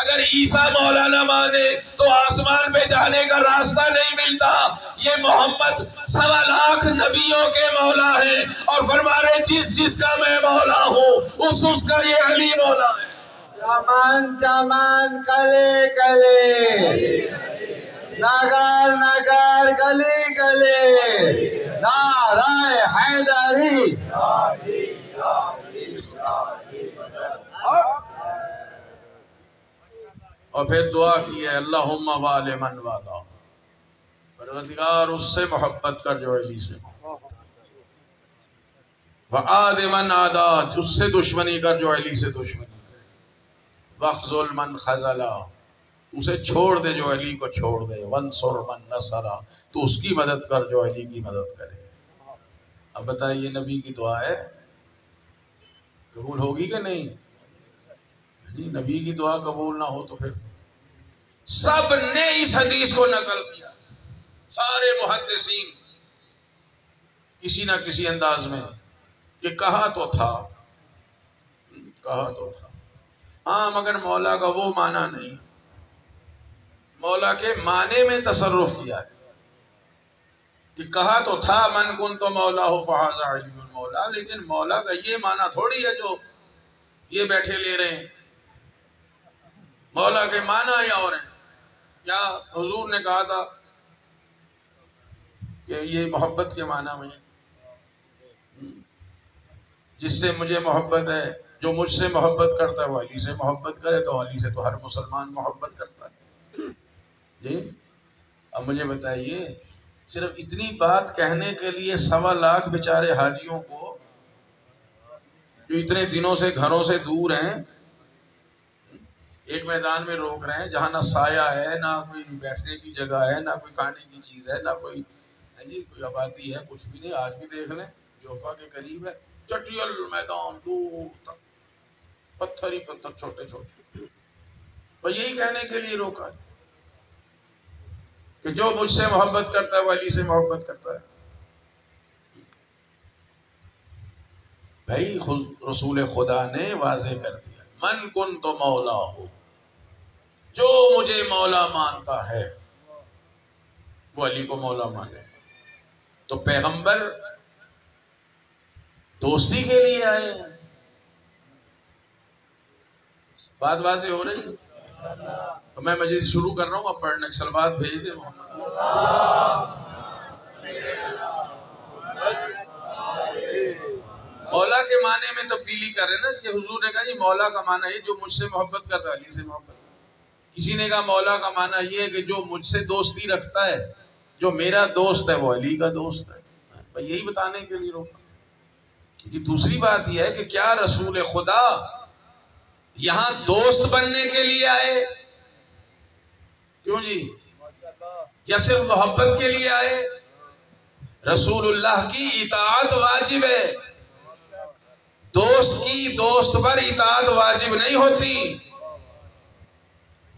اگر عیسیٰ مولا نہ مانے تو آسمان پہ جانے کا راستہ نہیں ملتا. یہ محمد 1.25 لاکھ نبیوں کے مولا ہے, اور فرما رہے جس کا میں مولا ہوں اس کا یہ علی مولا ہے. چمن کلے کلے, نگر گلی گلی, نعرہ حیدری. اور پھر دعا کی ہے اللہم وال من والا, پروردگار اس سے محبت کر جو علی سے محبت. وعاد من عادات، اس سے دشمنی کر جو علی سے دشمنی کرے، وخذل من خذلا، اسے چھوڑ دے جو علی کو چھوڑ دے، وانصر من نصرا، تو اس کی مدد کر جو علی کی مدد کرے۔ اب بتائیے نبی کی دعا ہے، قبول ہوگی کہ نہیں؟ نبی کی دعا قبول نہ ہو تو پھر سب نے اس حدیث کو نقل کیا، سارے محدثین کسی نہ کسی انداز میں، کہ کہا تو تھا، کہا تو تھا، ہاں مگر مولا کا وہ معنی نہیں، مولا کے معنی میں تصرف کیا ہے، کہ کہا تو تھا من کن تو مولا ہو فہذا علی مولا، لیکن مولا کا یہ معنی تھوڑی ہے جو یہ بیٹھے لے رہے ہیں، مولا کے معنی یا اور ہیں۔ کیا حضور نے کہا تھا کہ یہ محبت کے معنی میں ہے، جس سے مجھے محبت ہے، جو مجھ سے محبت کرتا ہے وہ علی سے محبت کرے، تو علی سے تو ہر مسلمان محبت کرتا ہے۔ جی اب مجھے بتائیے، صرف اتنی بات کہنے کے لیے 1.25 لاکھ بیچارے حاجیوں کو جو اتنے دنوں سے گھروں سے دور ہیں، ایک میدان میں روک رہے ہیں جہاں نہ سایہ ہے، نہ کوئی بیٹھنے کی جگہ ہے، نہ کوئی کھانے کی چیز ہے، نہ کوئی کوئی آبادی ہے، کچھ بھی نہیں۔ آج بھی دیکھ لیں جوفا کے قریب ہے، چٹیل میدان دور تک، پتھر ہی پتھر چھوٹے چھوٹے، اور یہی کہنے کے لیے روکا ہے کہ جو مجھ سے محبت کرتا ہے وہ علی سے محبت کرتا ہے۔ بھائی خود رسول خدا نے واضح کر دیا، من کن تو مولا ہو، جو مجھے مولا مانتا ہے وہ علی کو مولا مانے۔ تو پیغمبر دوستی کے لیے آئے ہیں، بات واضح ہو رہی ہے؟ تو میں مجلس شروع کر رہا ہوں، اب پڑھنے سلوات بھیج دیں محمد۔ مولا کے معنی میں تبدیلی کر رہے ہیں نا، کہ حضور نے کہا جی مولا کا معنی یہ جو مجھ سے محبت کرتا ہے علی سے محبت، کسی نے کہا مولا کا معنی یہ ہے کہ جو مجھ سے دوستی رکھتا ہے، جو میرا دوست ہے وہ علی کا دوست ہے۔ یہی بتانے کے لیے روکا۔ کہ دوسری بات یہ ہے کہ کیا رسول خدا یہاں دوست بننے کے لیے آئے؟ کیوں جی؟ یا صرف محبت کے لیے آئے؟ رسول اللہ کی اطاعت واجب ہے، دوست کی دوست پر اطاعت واجب نہیں ہوتی،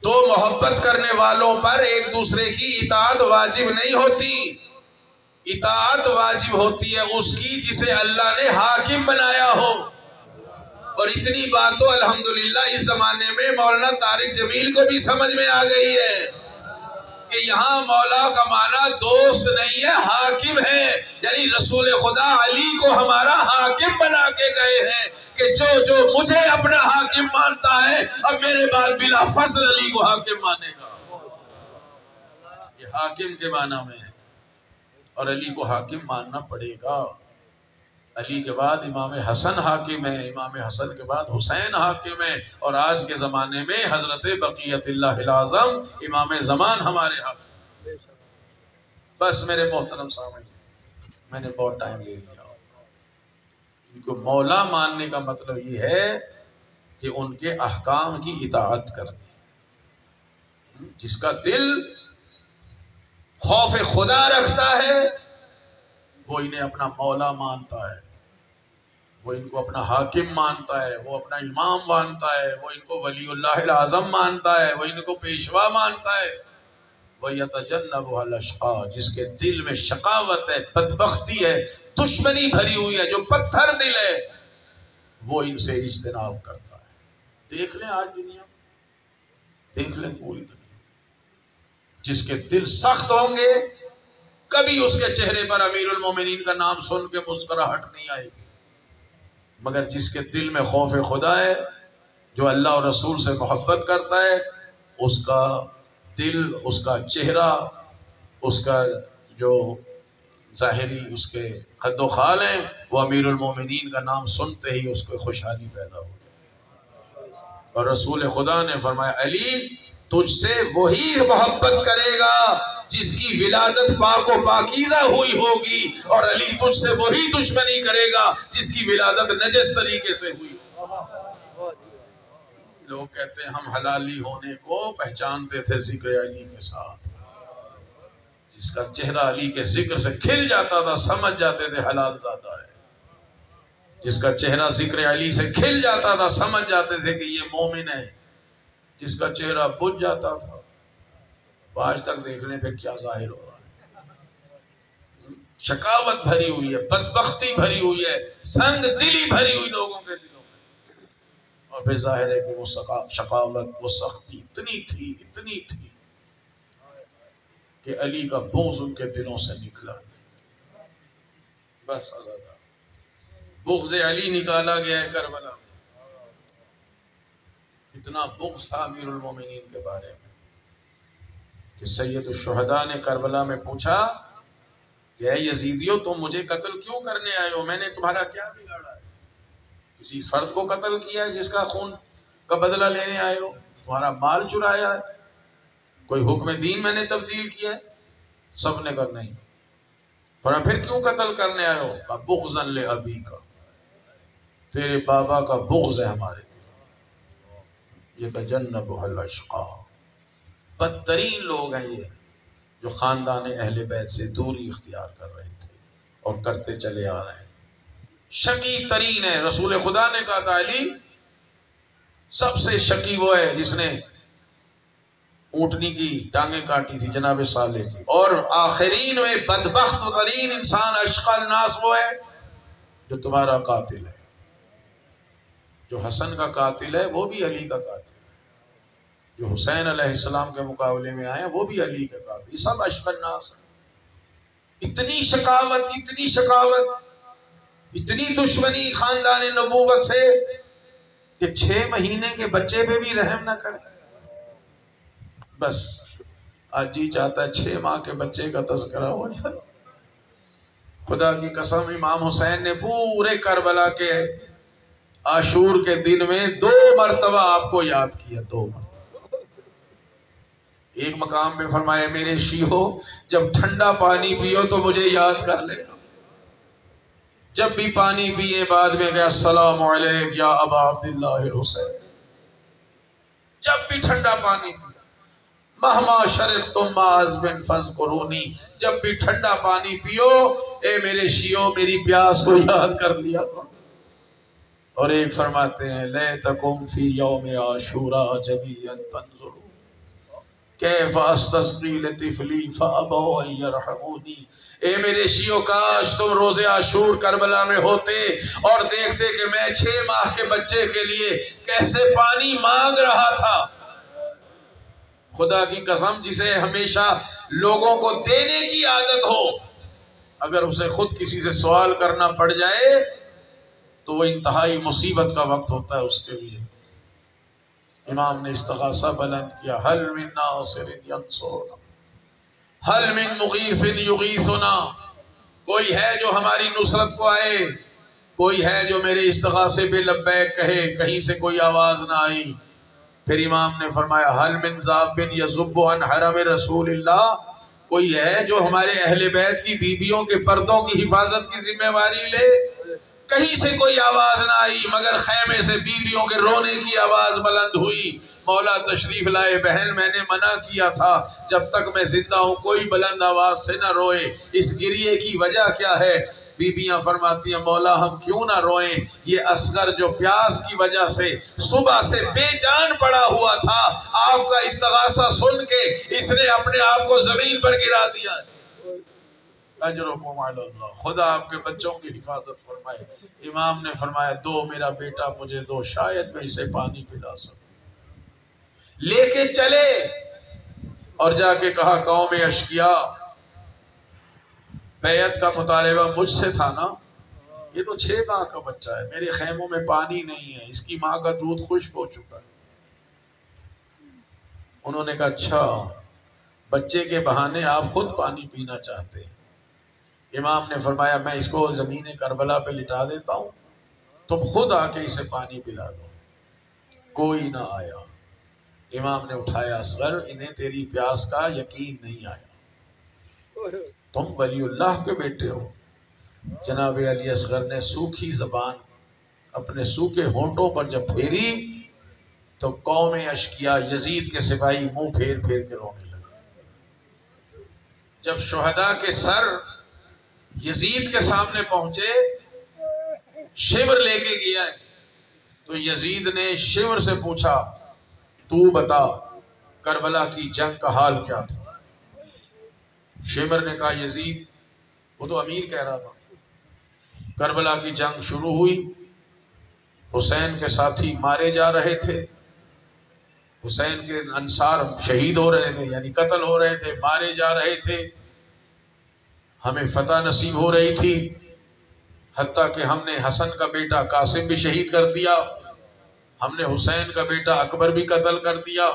دو محبت کرنے والوں پر ایک دوسرے کی اطاعت واجب نہیں ہوتی، اطاعت واجب ہوتی ہے اس کی جسے اللہ نے حاکم بنایا ہو۔ اور اتنی بات تو الحمدللہ اس زمانے میں مولانا طارق جمیل کو بھی سمجھ میں آ گئی ہے کہ یہاں مولا کا معنی دوست نہیں ہے، حاکم ہے، یعنی رسول خدا علی کو ہمارا حاکم بنا کے گئے ہیں کہ جو مجھے اپنا حاکم مانتا ہے اب میرے بعد بلا فضل علی کو حاکم مانے گا۔ یہ حاکم کے معنی میں ہے، اور علی کو حاکم ماننا پڑے گا۔ علی کے بعد امام حسن حاکم ہے، امام حسن کے بعد حسین حاکم ہے، اور آج کے زمانے میں حضرت بقیت اللہ العظم امام زمان ہمارے حاکم۔ بس میرے محترم سامعین، میں نے بہت ٹائم لے لیا۔ ان کو مولا ماننے کا مطلب یہ ہے کہ ان کے احکام کی اطاعت کرنی۔ جس کا دل خوف خدا رکھتا ہے وہ انہیں اپنا مولا مانتا ہے، وہ ان کو اپنا حاکم مانتا ہے، وہ اپنا امام مانتا ہے، وہ ان کو ولی اللہ الاعظم مانتا ہے، وہ ان کو پیشوا مانتا ہے۔ وَيَتَجَنَّبُهَا الْأَشْقَى، جس کے دل میں شقاوت ہے، بدبختی ہے، دشمنی بھری ہوئی ہے، جو پتھر دل ہے، وہ ان سے اجتناب کرتا ہے۔ دیکھ لیں آج دنیا، دیکھ لیں پوری دنیا، جس کے دل سخت ہوں گے کبھی اس کے چہرے پر امیر المومنین کا نام سن کے مسکراہٹ نہیں آئے گی، مگر جس کے دل میں خوف خدا ہے، جو اللہ اور رسول سے محبت کرتا ہے، اس کا دل، اس کا چہرہ، اس کا جو ظاہری اس کے خد و خال ہیں، وہ امیر المومنین کا نام سنتے ہی اس کو خوشحالی پیدا ہو۔ اور رسول خدا نے فرمایا علی تجھ سے وہی محبت کرے گا جس کی ولادت پاک و پاکیزہ ہوئی ہوگی، اور علی تجھ سے وہی دشمنی کرے گا جس کی ولادت نجس طریقے سے ہوئی۔ لوگ کہتے ہیں ہم حلالی ہونے کو پہچانتے تھے ذکر علی کے ساتھ، جس کا چہرہ علی کے ذکر سے کھل جاتا تھا سمجھ جاتے تھے حلال زادہ ہے، جس کا چہرہ ذکر علی سے کھل جاتا تھا سمجھ جاتے تھے کہ یہ مومن ہے، جس کا چہرہ بجھ جاتا تھا آج تک دیکھ لیں پھر کیا ظاہر ہو رہا ہے۔ شقاوت بھری ہوئی ہے، بدبختی بھری ہوئی ہے، سنگ دلی بھری ہوئی لوگوں کے دلوں میں، اور پھر ظاہر ہے کہ وہ شقاوت، وہ سختی اتنی تھی کہ علی کا بغض ان کے دلوں سے نکلا، بس آزادہ بغض علی نکالا گیا ہے کربلا میں۔ اتنا بغض تھا امیر المومنین کے بارے میں کہ سید الشہداء نے کربلا میں پوچھا کہ اے یزیدیو تم مجھے قتل کیوں کرنے آئے ہو؟ میں نے تمہارا کیا بگاڑا ہے؟ کسی فرد کو قتل کیا ہے جس کا خون کا بدلہ لینے آئے ہو؟ تمہارا مال چرایا ہے؟ کوئی حکم دین میں نے تبدیل کیا ہے؟ سب نے کہا نہیں۔ فرمایا پھر کیوں قتل کرنے آئے ہو؟ کہا بغضا لابی کا، تیرے بابا کا بغض ہے ہمارے دل۔ یہ تجنبہ الاشقاء، بدترین لوگ ہیں یہ جو خاندان اہل بیت سے دوری اختیار کر رہے تھے اور کرتے چلے آ رہے ہیں۔ شقی ترین ہے، رسول خدا نے کہا تھا علی سب سے شقی وہ ہے جس نے اونٹنی کی ٹانگیں کاٹی تھی جناب صالح کی، اور آخرین میں بدبخت ترین انسان اشقى الناس وہ ہے جو تمہارا قاتل ہے۔ جو حسن کا قاتل ہے وہ بھی علی کا قاتل ہے، جو حسین علیہ السلام کے مقابلے میں آئے ہیں وہ بھی علی کے قاتل، یہ سب اشقى الناس ہیں۔ اتنی شقاوت، اتنی دشمنی خاندان نبوت سے کہ 6 مہینے کے بچے پہ بھی رحم نہ کرے۔ بس آج جی چاہتا ہے 6 ماہ کے بچے کا تذکرہ ہو جائے۔ خدا کی قسم امام حسین نے پورے کربلا کے عاشور کے دن میں 2 مرتبہ آپ کو یاد کیا، 2 مرتبہ۔ ایک مقام پہ فرمایا میرے شیعو جب ٹھنڈا پانی پیو تو مجھے یاد کر لینا۔ جب بھی پانی پیے بعد میں کہ السلام علیک یا ابا عبداللہ الحسین۔ جب بھی ٹھنڈا پانی پیو، مہما شربتم ما عذب فاذکرونی، جب بھی ٹھنڈا پانی پیو اے میرے شیعو میری پیاس کو یاد کر لیا۔ اور ایک فرماتے ہیں لیتکم فی یوم عاشوراء جمیعا تنظرون کیف استسقی لطفلی فابوا ان یرحمونی۔ اے میرے شیعو کاش تم روز عاشور کربلا میں ہوتے اور دیکھتے کہ میں 6 ماہ کے بچے کے لیے کیسے پانی مانگ رہا تھا۔ خدا کی قسم جسے ہمیشہ لوگوں کو دینے کی عادت ہو، اگر اسے خود کسی سے سوال کرنا پڑ جائے تو وہ انتہائی مصیبت کا وقت ہوتا ہے اس کے لیے۔ امام نے استغاثہ بلند کیا، حل من ناصر ینصرنا، حل من مغیث یغیثنا، کوئی ہے جو ہماری نصرت کو آئے، کوئی ہے جو میرے استغاثے پہ لبیک کہے، کہیں سے کوئی آواز نہ آئی۔ پھر امام نے فرمایا حل من ذاب یذب عن حرم رسول اللہ، کوئی ہے جو ہمارے اہل بیت کی بیویوں کے پردوں کی حفاظت کی ذمہ داری لے۔ کہیں سے کوئی آواز نہ آئی مگر خیمے سے بیویوں کے رونے کی آواز بلند ہوئی۔ مولا تشریف لائے بہن میں نے منع کیا تھا جب تک میں زندہ ہوں کوئی بلند آواز سے نہ روئے، اس گریے کی وجہ کیا ہے؟ بیویاں فرماتی ہیں مولا ہم کیوں نہ روئیں، یہ اصغر جو پیاس کی وجہ سے صبح سے بے جان پڑا ہوا تھا، آپ کا استغاثہ سن کے اس نے اپنے آپ کو زمین پر گرا دیا ہے۔ اجرکم علی اللہ، خدا آپ کے بچوں کی حفاظت فرمائے۔ امام نے فرمایا دو میرا بیٹا مجھے دو، شاید میں اسے پانی پلا سکوں۔ لے کے چلے اور جا کے کہا قوم اشقیا، بیعت کا مطالبہ مجھ سے تھا نا، یہ تو 6 ماہ کا بچہ ہے، میرے خیموں میں پانی نہیں ہے، اس کی ماں کا دودھ خشک ہو چکا ہے۔ انہوں نے کہا اچھا، بچے کے بہانے آپ خود پانی پینا چاہتے ہیں۔ امام نے فرمایا میں اس کو زمین کربلا پہ لٹا دیتا ہوں، تم خود آ کے اسے پانی پلا دو۔ کوئی نہ آیا، امام نے اٹھایا، اصغر انہیں تیری پیاس کا یقین نہیں آیا، تم ولی اللہ کے بیٹے ہو۔ جناب علی اصغر نے سوکھی زبان اپنے سوکھے ہونٹوں پر جب پھیری تو قوم اشقیا یزید کے سپاہی منہ پھیر پھیر کے رونے لگے۔ جب شہداء کے سر یزید کے سامنے پہنچے، شمر لے کے گیا ہے، تو یزید نے شمر سے پوچھا تو بتا کربلا کی جنگ کا حال کیا تھا؟ شمر نے کہا یزید، وہ تو امیر کہہ رہا تھا، کربلا کی جنگ شروع ہوئی، حسین کے ساتھی مارے جا رہے تھے، حسین کے انصار شہید ہو رہے تھے، یعنی قتل ہو رہے تھے، مارے جا رہے تھے، ہمیں فتح نصیب ہو رہی تھی، حتیٰ کہ ہم نے حسن کا بیٹا قاسم بھی شہید کر دیا، ہم نے حسین کا بیٹا اکبر بھی قتل کر دیا،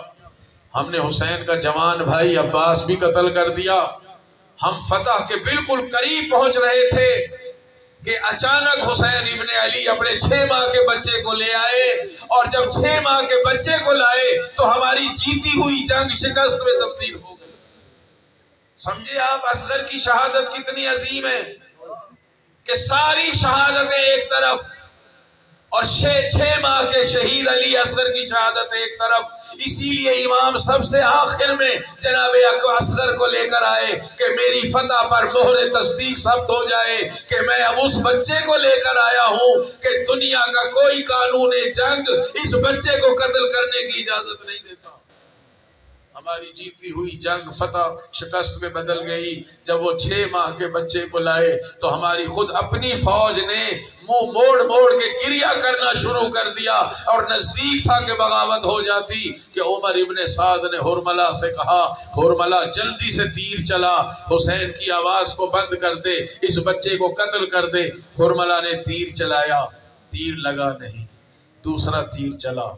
ہم نے حسین کا جوان بھائی عباس بھی قتل کر دیا۔ ہم فتح کے بالکل قریب پہنچ رہے تھے کہ اچانک حسین ابن علی اپنے 6 ماہ کے بچے کو لے آئے، اور جب 6 ماہ کے بچے کو لائے تو ہماری جیتی ہوئی جنگ شکست میں تبدیل ہو گئی۔ سمجھے آپ اصغر کی شہادت کتنی عظیم ہے کہ ساری شہادتیں ایک طرف اور 6 ماہ کے شہید علی اصغر کی شہادت ایک طرف۔ اسی لیے امام سب سے آخر میں جناب اصغر کو لے کر آئے کہ میری فتح پر مہر تصدیق ثبت ہو جائے کہ میں اب اس بچے کو لے کر آیا ہوں کہ دنیا کا کوئی قانون جنگ اس بچے کو قتل کرنے کی اجازت نہیں دیتا۔ ہماری جیتی ہوئی جنگ فتح شکست میں بدل گئی۔ جب وہ 6 ماہ کے بچے کو لائے تو ہماری خود اپنی فوج نے منہ موڑ موڑ کے گریہ کرنا شروع کر دیا، اور نزدیک تھا کہ بغاوت ہو جاتی کہ عمر ابن سعد نے ہرملہ سے کہا ہرملہ جلدی سے تیر چلا، حسین کی آواز کو بند کر دے، اس بچے کو قتل کر دے۔ ہرملہ نے تیر چلایا، تیر لگا نہیں، دوسرا تیر چلا،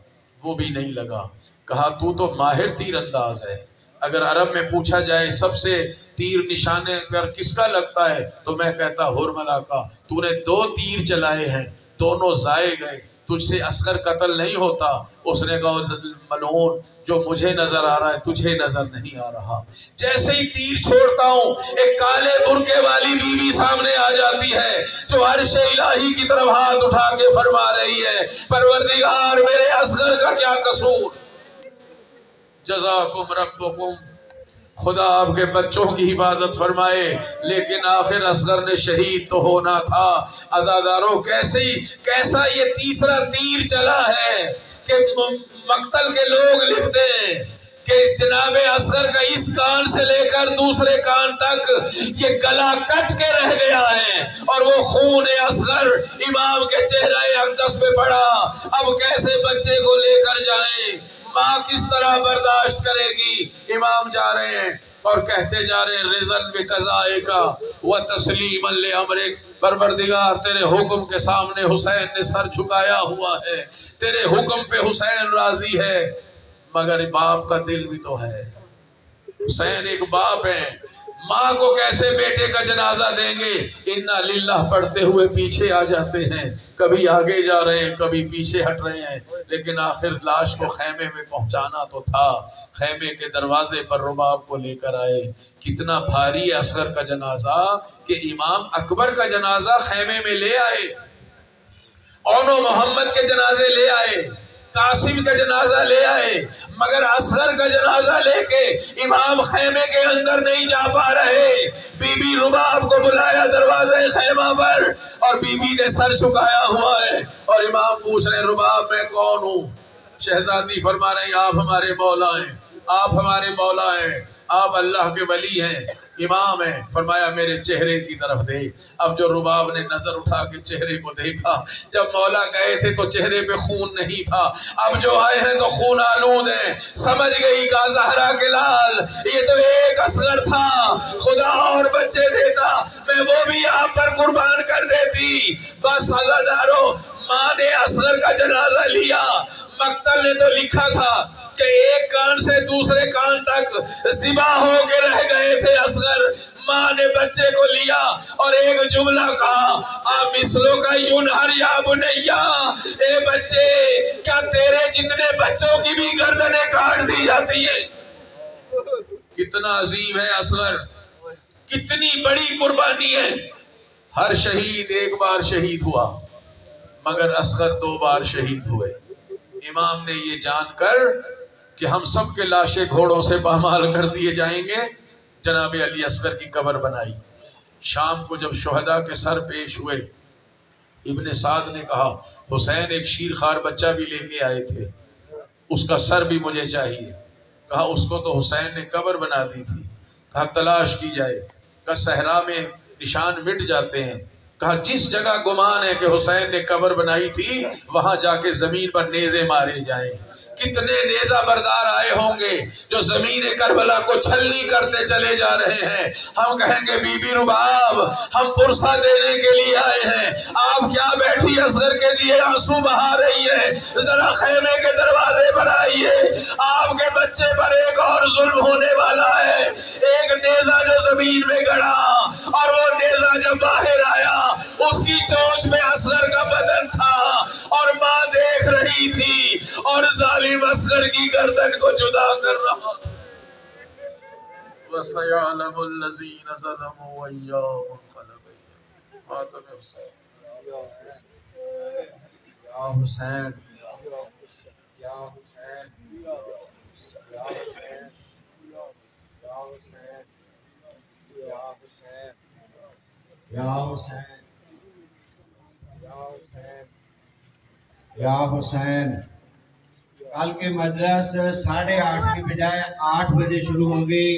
وہ بھی نہیں لگا۔ کہا تو ماہر تیر انداز ہے، اگر عرب میں پوچھا جائے سب سے تیر نشانے پر کس کا لگتا ہے تو میں کہتا ہرملہ کا۔ تو نے 2 تیر چلائے ہیں، دونوں ضائع گئے، تجھ سے اصغر قتل نہیں ہوتا۔ اس نے کہا ملعون، جو مجھے نظر آ رہا ہے تجھے نظر نہیں آ رہا۔ جیسے ہی تیر چھوڑتا ہوں ایک کالے برقعے والی بیوی سامنے آ جاتی ہے جو عرش الہی کی طرف ہاتھ اٹھا کے فرما رہی ہے پروردگار میرے اصغر کا کیا قصور، جزاکم ربکم، خدا آپ کے بچوں کی حفاظت فرمائے۔ لیکن آخر اصغر نے شہید تو ہونا تھا۔ عزاداروں کیسا یہ تیسرا تیر چلا ہے کہ مقتل کے لوگ لکھتے ہیں کہ جناب اصغر کا اس کان سے لے کر دوسرے کان تک یہ گلا کٹ کے رہ گیا ہے، اور وہ خون اصغر امام کے چہرہ اقدس پہ پڑا۔ اب کیسے بچے کو لے کر جائیں، ماں کس طرح برداشت کرے گی؟ امام جا رہے ہیں اور کہتے جا رہے ہیں رضن بقضائک و تسلیما لامرک، پروردگار تیرے حکم کے سامنے حسین نے سر جھکایا ہوا ہے، تیرے حکم پہ حسین راضی ہے، مگر باپ کا دل بھی تو ہے۔ حسین ایک باپ ہے، ماں کو کیسے بیٹے کا جنازہ دیں گے؟ انا للہ پڑھتے ہوئے پیچھے آ جاتے ہیں، کبھی آگے جا رہے ہیں کبھی پیچھے ہٹ رہے ہیں، لیکن آخر لاش کو خیمے میں پہنچانا تو تھا۔ خیمے کے دروازے پر رباب کو لے کر آئے۔ کتنا بھاری ہے اصغر کا جنازہ کہ امام اکبر کا جنازہ خیمے میں لے آئے، اون و محمد کے جنازے لے آئے، قاسم کا جنازہ لے آئے، مگر اصغر کا جنازہ لے کے امام خیمے کے اندر نہیں جا پا رہے۔ بی بی رباب کو بلایا دروازے خیمہ پر، اور بی بی نے سر جھکایا ہوا ہے، اور امام پوچھ رہے رباب میں کون ہوں؟ شہزادی فرما رہے ہیں آپ ہمارے مولا ہیں، آپ ہمارے مولا ہیں، آپ اللہ کے ولی ہیں، امام ہیں۔ فرمایا میرے چہرے کی طرف دیکھ۔ اب جو رباب نے نظر اٹھا کے چہرے کو دیکھا، جب مولا گئے تھے تو چہرے پہ خون نہیں تھا، اب جو آئے ہیں تو خون آلود ہیں۔ سمجھ گئی کہ زہرا کے لال یہ تو ایک اصغر تھا، خدا اور بچے دیتا میں وہ بھی آپ پر قربان کر دیتی۔ بس عزادارو، ماں نے اصغر کا جنازہ لیا، مقتل نے تو لکھا تھا کہ ایک کان سے دوسرے کان تک ذبح ہو کے رہ گئے تھے اصغر۔ ماں نے بچے کو لیا اور ایک جملہ کہا، آپ مثلوں کا یونہر یا بنیا، اے بچے کیا تیرے اتنے بچوں کی بھی گردنیں کاٹ دی جاتی ہیں۔ کتنا عظیم ہے اصغر، کتنی بڑی قربانی ہے۔ ہر شہید ایک بار شہید ہوا مگر اصغر 2 بار شہید ہوئے۔ امام نے یہ جان کر کہ ہم سب کے لاشیں گھوڑوں سے پامال کر دیے جائیں گے، جناب علی اصغر کی قبر بنائی۔ شام کو جب شہداء کے سر پیش ہوئے، ابن سعد نے کہا حسین ایک شیرخوار بچہ بھی لے کے آئے تھے، اس کا سر بھی مجھے چاہیے۔ کہا اس کو تو حسین نے قبر بنا دی تھی۔ کہا تلاش کی جائے۔ کہا صحرا میں نشان مٹ جاتے ہیں۔ کہا جس جگہ گمان ہے کہ حسین نے قبر بنائی تھی وہاں جا کے زمین پر نیزے مارے جائیں۔ کتنے نیزہ بردار آئے ہوں گے جو زمین کربلا کو چھلنی کرتے چلے جا رہے ہیں۔ ہم کہیں گے بی بی رباب ہم پرسہ دینے کے لیے آئے ہیں، آپ کیا بیٹھی اصغر کے لیے آنسو بہا رہی ہے؟ ذرا خیمے کے دروازے پر آئیے، آپ کے بچے پر ایک اور ظلم ہونے والا ہے۔ ایک نیزہ جو زمین میں گڑا اور وہ نیزہ جب باہر آیا اس کی چونچ میں اصغر کا بدن تھا اور ماں دیکھ رہی تھی اور ظالم اصغر کی گردن کو جدا کر رہا۔ وَسَيَعْلَمُ الَّذِينَ ظَلَمُوا أَيَّ مُنقَلَبٍ مَاتَ حسین۔ یا حسین، یا حسین، یا حسین، یا حسین، یا حسین، یا حسین، یا حسین، یا حسین۔ کل کے مجلس 8:30 کی بجائے 8 بجے شروع ہوگی۔